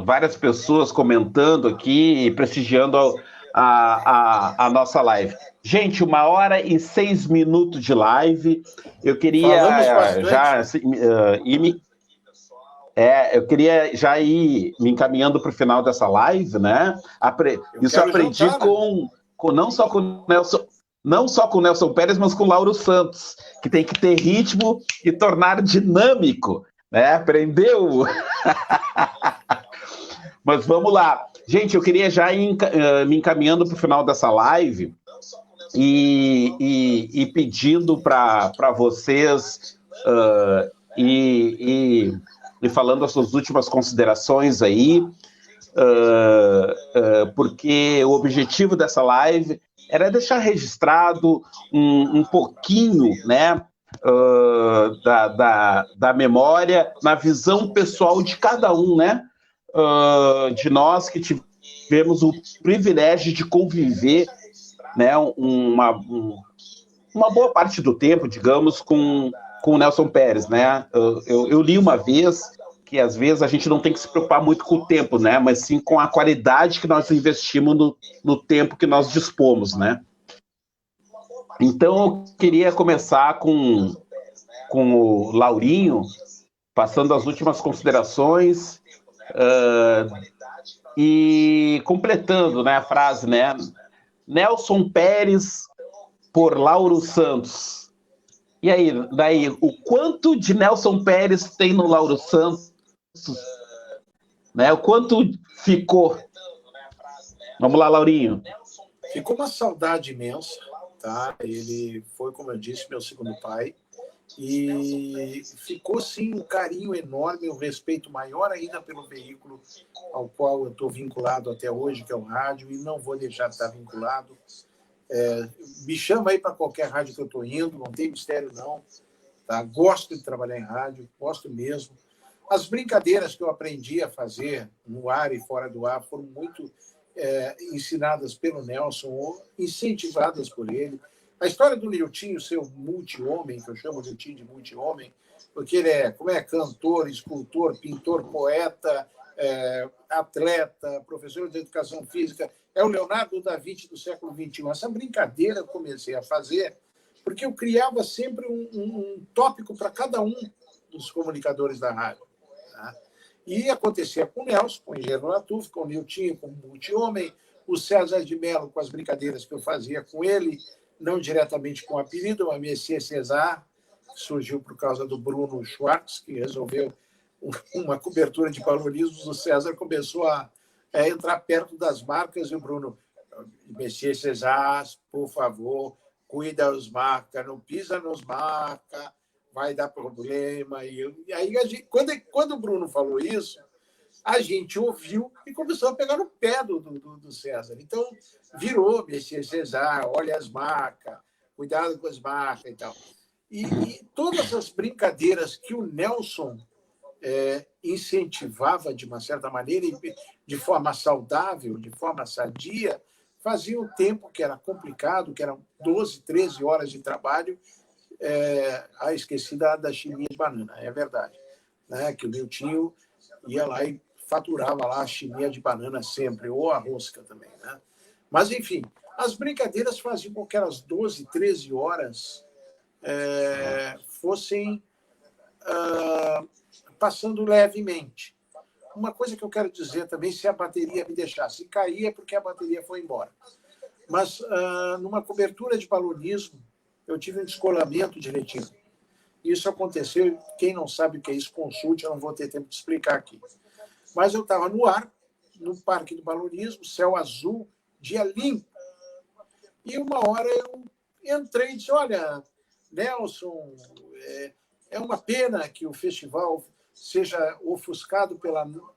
várias pessoas comentando aqui e prestigiando a nossa live. Gente, 1h06 de live. Eu queria eu queria já ir me encaminhando para o final dessa live, né? Isso eu aprendi não só com o Nelson Pérez, mas com o Lauro Santos, que tem que ter ritmo e tornar dinâmico, né? Aprendeu? Mas vamos lá. Gente, eu queria já ir me encaminhando para o final dessa live e pedindo para vocês e falando as suas últimas considerações aí, porque o objetivo dessa live era deixar registrado um pouquinho, né, da memória na visão pessoal de cada um, né, de nós que tivemos o privilégio de conviver, né, uma boa parte do tempo, digamos, com o Nelson Pérez, né? Eu li uma vez que às vezes a gente não tem que se preocupar muito com o tempo, né? Mas sim com a qualidade que nós investimos no tempo que nós dispomos, né? Então eu queria começar com o Laurinho, passando as últimas considerações e completando, né, a frase, né? Nelson Pérez por Lauro Santos. E aí, daí, o quanto de Nelson Pérez tem no Lauro Santos, né? O quanto ficou? Vamos lá, Laurinho. Ficou uma saudade imensa, tá? Ele foi, como eu disse, meu segundo pai. E ficou, sim, um carinho enorme, um respeito maior ainda pelo veículo ao qual eu estou vinculado até hoje, que é o rádio, e não vou deixar de estar vinculado. Me chama aí para qualquer rádio que eu estou indo, não tem mistério não, tá? Gosto de trabalhar em rádio, gosto mesmo. As brincadeiras que eu aprendi a fazer no ar e fora do ar foram muito ensinadas pelo Nelson, ou incentivadas por ele. A história do Niltinho, seu multi-homem, que eu chamo de Niltinho de multi-homem, porque ele é cantor, escultor, pintor, poeta, atleta, professor de educação física, é o Leonardo da Vinci do século XXI. Essa brincadeira eu comecei a fazer porque eu criava sempre um tópico para cada um dos comunicadores da rádio. Tá? E acontecia com o Nelson, com o Engenheiro Latuf, com o Niltinho, com o multi-homem, o César de Mello, com as brincadeiras que eu fazia com ele, não diretamente com o apelido, mas Messias César, que surgiu por causa do Bruno Schwartz, que resolveu uma cobertura de paulismos. O César começou a entrar perto das marcas, e o Bruno, Messias César, por favor, cuida os marcas, não pisa nos marcas, vai dar problema. E aí, quando o Bruno falou isso, a gente ouviu e começou a pegar no pé do César. Então, virou Messias César, olha as marcas, cuidado com as marcas e tal. E todas as brincadeiras que o Nelson incentivava, de uma certa maneira, de forma saudável, de forma sadia, fazia o tempo que era complicado, que eram 12, 13 horas de trabalho, esqueci da chininha de banana, é verdade. Né? Que o meu tio ia lá e faturava lá a chininha de banana sempre, ou a rosca também. Né? Mas, enfim, as brincadeiras faziam com que aquelas 12, 13 horas fossem passando levemente. Uma coisa que eu quero dizer também, se a bateria me deixasse cair, é porque a bateria foi embora. Mas, numa cobertura de balonismo, eu tive um descolamento de retina. Isso aconteceu, quem não sabe o que é isso, consulte, eu não vou ter tempo de explicar aqui. Mas eu estava no ar, no Parque do Balonismo, céu azul, dia limpo. E uma hora eu entrei e disse, olha, Nelson, é uma pena que o festival seja ofuscado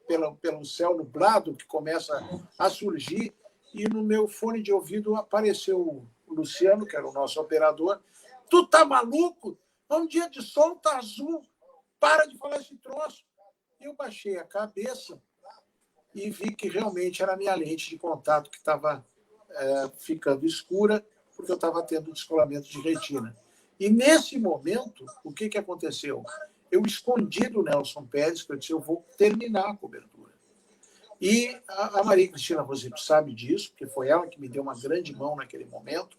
pelo céu nublado que começa a surgir. E no meu fone de ouvido apareceu o Luciano, que era o nosso operador. Tu tá maluco? É um dia de sol, tá azul. Para de falar esse troço. Eu baixei a cabeça e vi que realmente era a minha lente de contato que estava ficando escura, porque eu estava tendo descolamento de retina. E, nesse momento, o que aconteceu? Eu escondi do Nelson Pérez, que eu disse, eu vou terminar a cobertura. E a Maria Cristina Rosito sabe disso, porque foi ela que me deu uma grande mão naquele momento,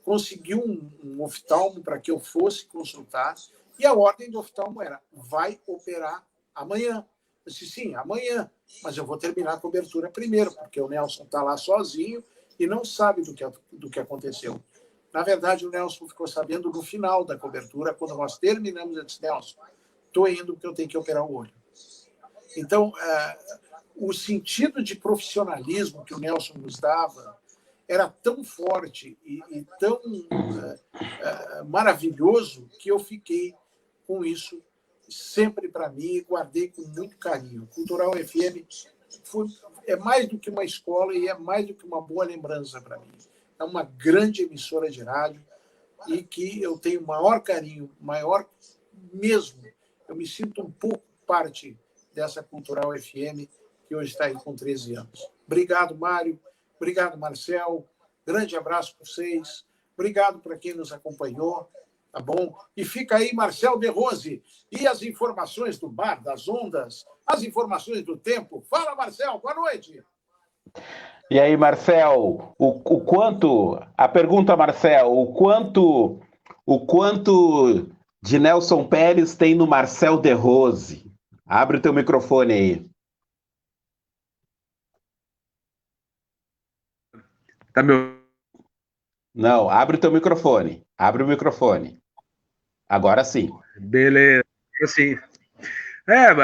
conseguiu um oftalmo para que eu fosse consultar, e a ordem do oftalmo era, vai operar amanhã. Eu disse, sim, amanhã, mas eu vou terminar a cobertura primeiro, porque o Nelson está lá sozinho e não sabe do que aconteceu. Na verdade, o Nelson ficou sabendo no final da cobertura, quando nós terminamos, eu disse, Nelson, estou indo porque eu tenho que operar o olho. Então, o sentido de profissionalismo que o Nelson nos dava era tão forte e tão maravilhoso que eu fiquei com isso sempre para mim e guardei com muito carinho. Cultural FM é mais do que uma escola e é mais do que uma boa lembrança para mim. É uma grande emissora de rádio e que eu tenho maior carinho, maior mesmo. Eu me sinto um pouco parte dessa Cultural FM, que hoje está aí com 13 anos. Obrigado, Mário. Obrigado, Marcel. Grande abraço para vocês. Obrigado para quem nos acompanhou. Tá bom? E fica aí, Marcel de Rose. E as informações do bar, das ondas, as informações do tempo. Fala, Marcel. Boa noite. E aí, Marcel, o quanto... A pergunta, Marcel, o quanto de Nelson Pérez tem no Marcel de Rose? Abre o teu microfone aí. Tá meu... Não, abre o teu microfone. Abre o microfone. Agora sim. Beleza. Assim,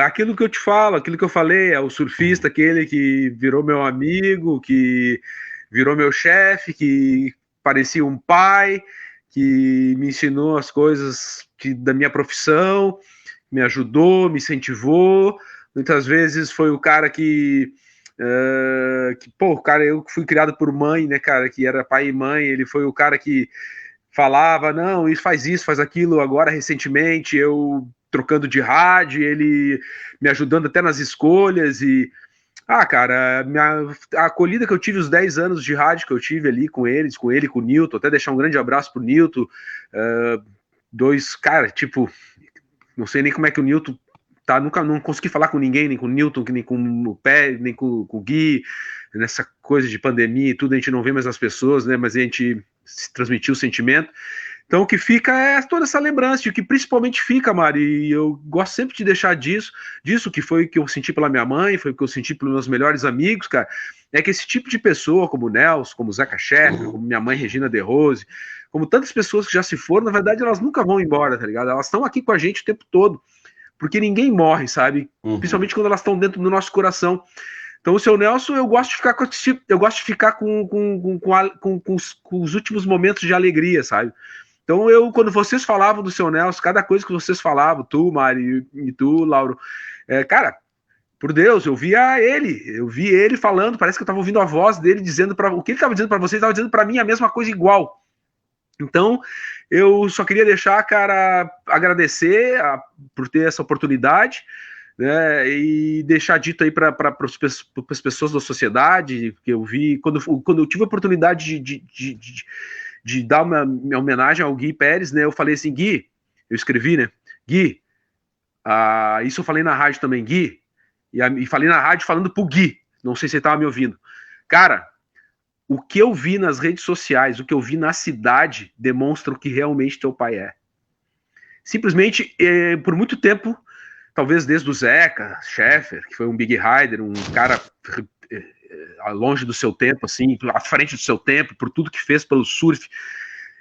aquilo que eu te falo, aquilo que eu falei, é o surfista, aquele que virou meu amigo, que virou meu chefe, que parecia um pai, que me ensinou as coisas da minha profissão, me ajudou, me incentivou. Muitas vezes foi o cara eu fui criado por mãe, né, cara, que era pai e mãe, ele foi o cara que falava, não, isso, faz aquilo. Agora, recentemente, eu trocando de rádio, ele me ajudando até nas escolhas e... cara, a acolhida que eu tive, os 10 anos de rádio que eu tive ali com ele, com o Nilton, até deixar um grande abraço pro Nilton, cara, tipo, não sei nem como é que o Nilton tá, nunca não consegui falar com ninguém, nem com o Nilton, nem com o Pé, nem com o Gui, nessa coisa de pandemia e tudo, a gente não vê mais as pessoas, né, mas a gente transmitiu o sentimento. Então o que fica é toda essa lembrança, e o que principalmente fica, Mari, e eu gosto sempre de deixar disso que foi o que eu senti pela minha mãe, foi o que eu senti pelos meus melhores amigos, cara, é que esse tipo de pessoa, como o Nelson, como o Zeca Sheffer, como minha mãe Regina De Rose, como tantas pessoas que já se foram, na verdade elas nunca vão embora, tá ligado? Elas estão aqui com a gente o tempo todo, porque ninguém morre, sabe? Principalmente quando elas estão dentro do nosso coração. Então, o seu Nelson, eu gosto de ficar com os últimos momentos de alegria, sabe? Então, quando vocês falavam do seu Nelson, cada coisa que vocês falavam, tu, Mari, e tu, Lauro, cara, Por Deus, eu vi ele falando, parece que eu estava ouvindo a voz dele dizendo o que ele estava dizendo para vocês, estava dizendo para mim a mesma coisa igual. Então, eu só queria deixar, cara, agradecer por ter essa oportunidade, né, e deixar dito aí para as pessoas da sociedade, que eu vi, quando eu tive a oportunidade de dar uma homenagem ao Gui Pérez, né, eu falei assim, Gui, eu escrevi, né, Gui, isso eu falei na rádio também, Gui, e falei na rádio falando pro Gui, não sei se ele estava me ouvindo. Cara, o que eu vi nas redes sociais, o que eu vi na cidade, demonstra o que realmente teu pai é. Simplesmente, por muito tempo, talvez desde o Zeca Sheffer, que foi um big rider, um cara longe do seu tempo, assim, à frente do seu tempo, por tudo que fez pelo surf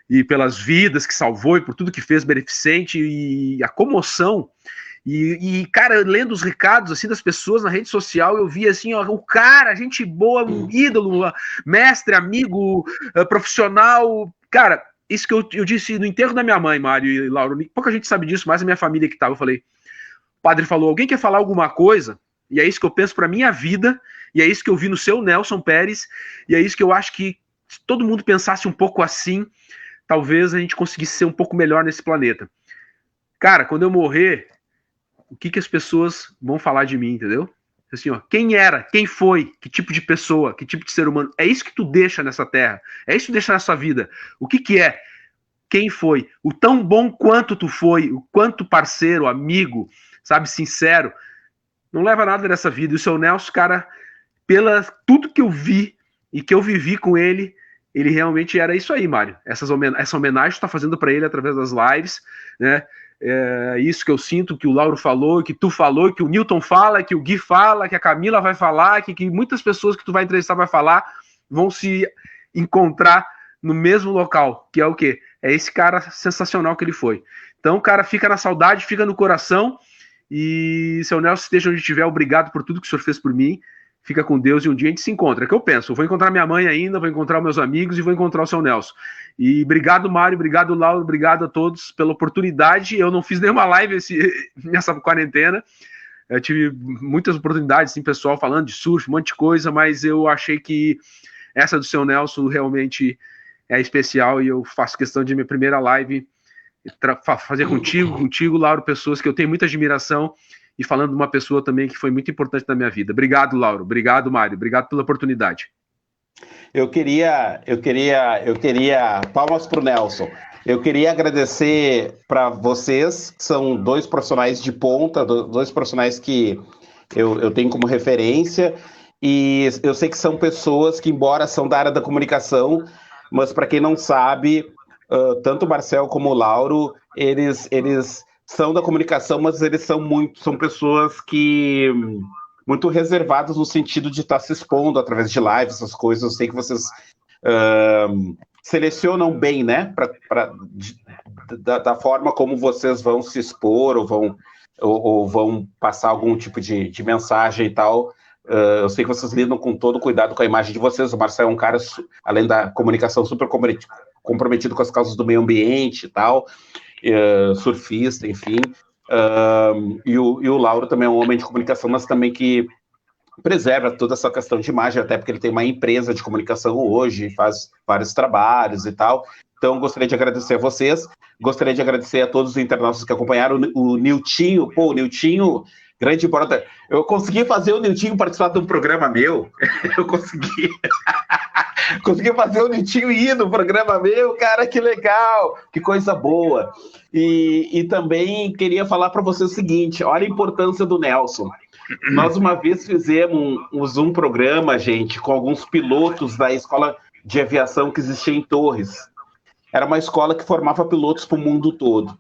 e pelas vidas que salvou e por tudo que fez beneficente e a comoção. E, cara, lendo os recados assim das pessoas na rede social, eu vi assim, ó, o cara, gente boa, um ídolo, mestre, amigo, profissional. Cara, isso que eu disse no enterro da minha mãe, Mário e Lauro, pouca gente sabe disso, mais a minha família que tava. Eu falei, o padre falou, alguém quer falar alguma coisa? E é isso que eu penso pra minha vida, e é isso que eu vi no seu Nelson Pérez, e é isso que eu acho que se todo mundo pensasse um pouco assim, talvez a gente conseguisse ser um pouco melhor nesse planeta. Cara, quando eu morrer, o que as pessoas vão falar de mim, entendeu? Assim, ó, quem era, quem foi, que tipo de pessoa, que tipo de ser humano, é isso que tu deixa nessa terra, é isso que tu deixa na sua vida. O que é? Quem foi? O tão bom quanto tu foi, o quanto parceiro, amigo, sabe, sincero, não leva nada nessa vida. E o seu Nelson, cara, pela tudo que eu vi e que eu vivi com ele realmente era isso aí, Mário. Essa homenagem que tu tá fazendo para ele através das lives, né? É isso que eu sinto, que o Lauro falou, que tu falou, que o Newton fala, que o Gui fala, que a Camila vai falar, que muitas pessoas que tu vai entrevistar vai falar, vão se encontrar no mesmo local, que é o quê? É esse cara sensacional que ele foi. Então, cara, fica na saudade, fica no coração, e seu Nelson, esteja onde estiver, obrigado por tudo que o senhor fez por mim, fica com Deus e um dia a gente se encontra. É o que eu penso, eu vou encontrar minha mãe ainda, vou encontrar meus amigos e vou encontrar o seu Nelson. E obrigado, Mário, obrigado, Lauro, obrigado a todos pela oportunidade. Eu não fiz nenhuma live nessa quarentena, eu tive muitas oportunidades, assim, pessoal falando de surf, um monte de coisa, mas eu achei que essa do seu Nelson realmente é especial e eu faço questão de minha primeira live fazer contigo, Lauro, pessoas que eu tenho muita admiração, e falando de uma pessoa também que foi muito importante na minha vida. Obrigado, Lauro. Obrigado, Mário. Obrigado pela oportunidade. Eu queria palmas para o Nelson. Eu queria agradecer para vocês, que são dois profissionais de ponta, dois profissionais que eu tenho como referência, e eu sei que são pessoas que, embora são da área da comunicação, mas para quem não sabe, tanto o Marcel como o Lauro, eles são da comunicação, mas eles são pessoas que muito reservadas no sentido de estar se expondo através de lives, essas coisas. Eu sei que vocês selecionam bem, né, da forma como vocês vão se expor ou vão passar algum tipo de mensagem e tal. Eu sei que vocês lidam com todo cuidado com a imagem de vocês. O Marcel é um cara, além da comunicação, super comprometido com as causas do meio ambiente e tal, surfista, enfim. E o Lauro também é um homem de comunicação, mas também que preserva toda essa questão de imagem, até porque ele tem uma empresa de comunicação hoje, faz vários trabalhos e tal. Então, gostaria de agradecer a vocês, gostaria de agradecer a todos os internautas que acompanharam, o Niltinho, o Niltinho, grande importa. Eu consegui fazer o Niltinho participar de um programa meu, eu consegui fazer o Niltinho ir no programa meu, cara, que legal, que coisa boa. E também queria falar para você o seguinte, olha a importância do Nelson. Nós uma vez fizemos um programa, gente, com alguns pilotos da escola de aviação que existia em Torres. Era uma escola que formava pilotos para o mundo todo.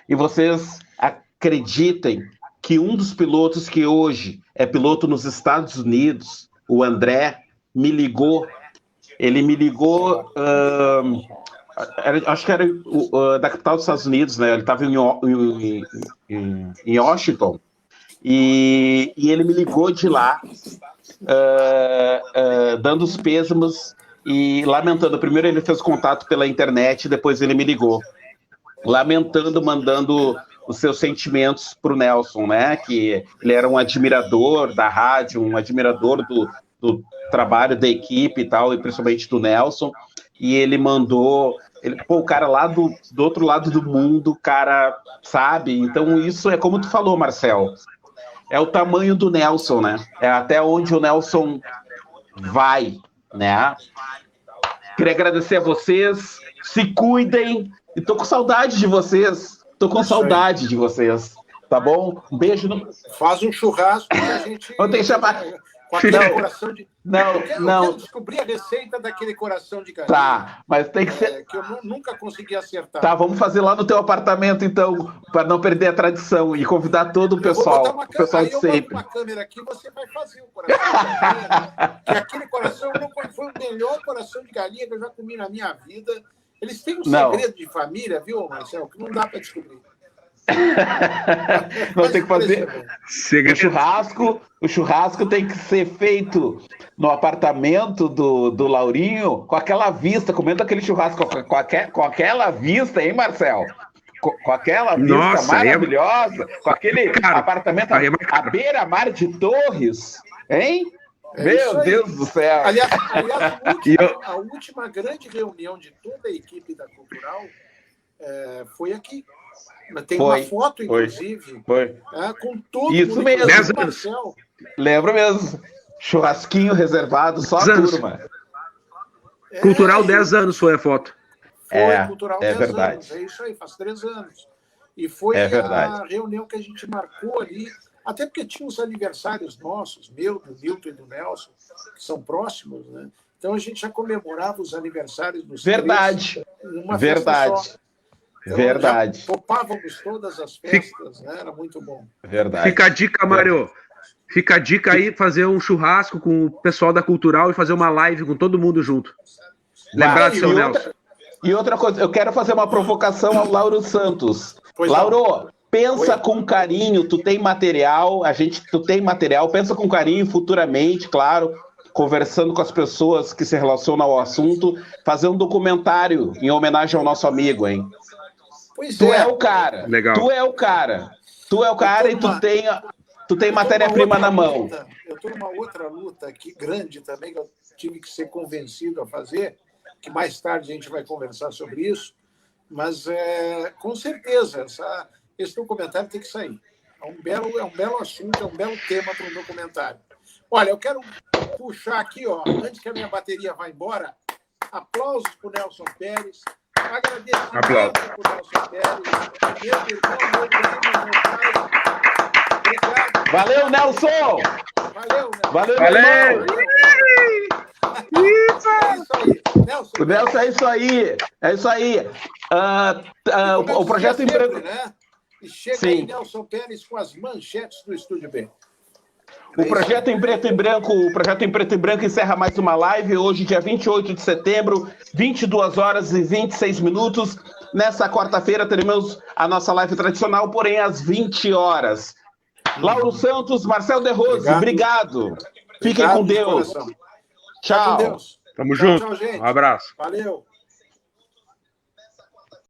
E vocês acreditem que um dos pilotos que hoje é piloto nos Estados Unidos, o André, me ligou. Ele me ligou, acho que era da capital dos Estados Unidos, né? Ele estava em Washington. E ele me ligou de lá, dando os pêsames e lamentando. Primeiro ele fez contato pela internet, depois ele me ligou, lamentando, mandando os seus sentimentos para o Nelson, né? Que ele era um admirador da rádio, um admirador do trabalho da equipe e tal, e principalmente do Nelson. E ele mandou... o cara lá do outro lado do mundo, cara, sabe? Então isso é como tu falou, Marcel. É o tamanho do Nelson, né? É até onde o Nelson vai, né? Queria agradecer a vocês. Se cuidem. E tô com saudade de vocês. Tô com saudade de vocês. Tá bom? Um beijo. Faz um churrasco que a gente... Vou ter que chamar... Com aquele coração de... Não. Eu quero descobrir a receita daquele coração de galinha. Tá, mas tem que ser... que eu nunca consegui acertar. Tá, vamos fazer lá no teu apartamento, então, para não perder a tradição e convidar todo o pessoal. O pessoal de sempre. Eu boto uma câmera aqui, você vai fazer o coração de galinha. Que aquele coração foi o melhor coração de galinha que eu já comi na minha vida. Eles têm um segredo de família, viu, Marcelo, que não dá para descobrir. Não tem que fazer o churrasco tem que ser feito no apartamento do Laurinho, com aquela vista, comendo aquele churrasco com aquela vista, hein, Marcel? Com aquela vista maravilhosa, com aquele apartamento à beira-mar de Torres, hein? Meu Deus do céu! Aliás, a última grande reunião de toda a equipe da Cultural foi aqui. Tem uma foto, inclusive, com todo isso mundo. mesmo. 10 anos. Lembro mesmo. Churrasquinho reservado, só a turma. Cultural 10 anos foi a foto. Foi Cultural 10 verdade. anos. É isso aí, faz 3 anos. E foi a reunião que a gente marcou ali, até porque tinha os aniversários nossos, meu, do Milton e do Nelson, que são próximos, né? Então a gente já comemorava os aniversários dos Verdade. três numa festa só. Então, verdade. Topávamos todas as festas, né? Era muito bom. Verdade. Fica a dica, Mário. Fica a dica aí, fazer um churrasco com o pessoal da Cultural e fazer uma live com todo mundo junto. Lembrar do seu Nelson. E outra coisa, eu quero fazer uma provocação ao Lauro Santos. Lauro, pensa com carinho, tu tem material, tu tem material, pensa com carinho futuramente, claro, conversando com as pessoas que se relacionam ao assunto, fazer um documentário em homenagem ao nosso amigo, hein? Tu é o cara. Legal. Tu é o cara. Tu é o cara e tu tem matéria-prima na mão. Eu estou numa outra luta aqui, grande também, que eu tive que ser convencido a fazer, que mais tarde a gente vai conversar sobre isso, mas com certeza esse documentário tem que sair. É um belo assunto, é um belo tema para um documentário. Olha, eu quero puxar aqui, antes que a minha bateria vá embora, aplausos para o Nelson Pérez. Agradeço para o Nelson Pérez, meu irmão, meu primo, meu pai. Obrigado. Valeu, Nelson! Valeu. Nelson, o Nelson é isso aí. É isso aí. O projeto em branco. Né? E chega aí, Nelson Pérez, com as manchetes do Estúdio B. O projeto em preto e branco encerra mais uma live hoje, dia 28 de setembro, 22 horas e 26 minutos. Nessa quarta-feira teremos a nossa live tradicional, porém às 20 horas. Lauro Santos, Marcel de Rose, obrigado. Fiquem com Deus. Tchau. Tamo junto. Tchau, gente. Um abraço. Valeu.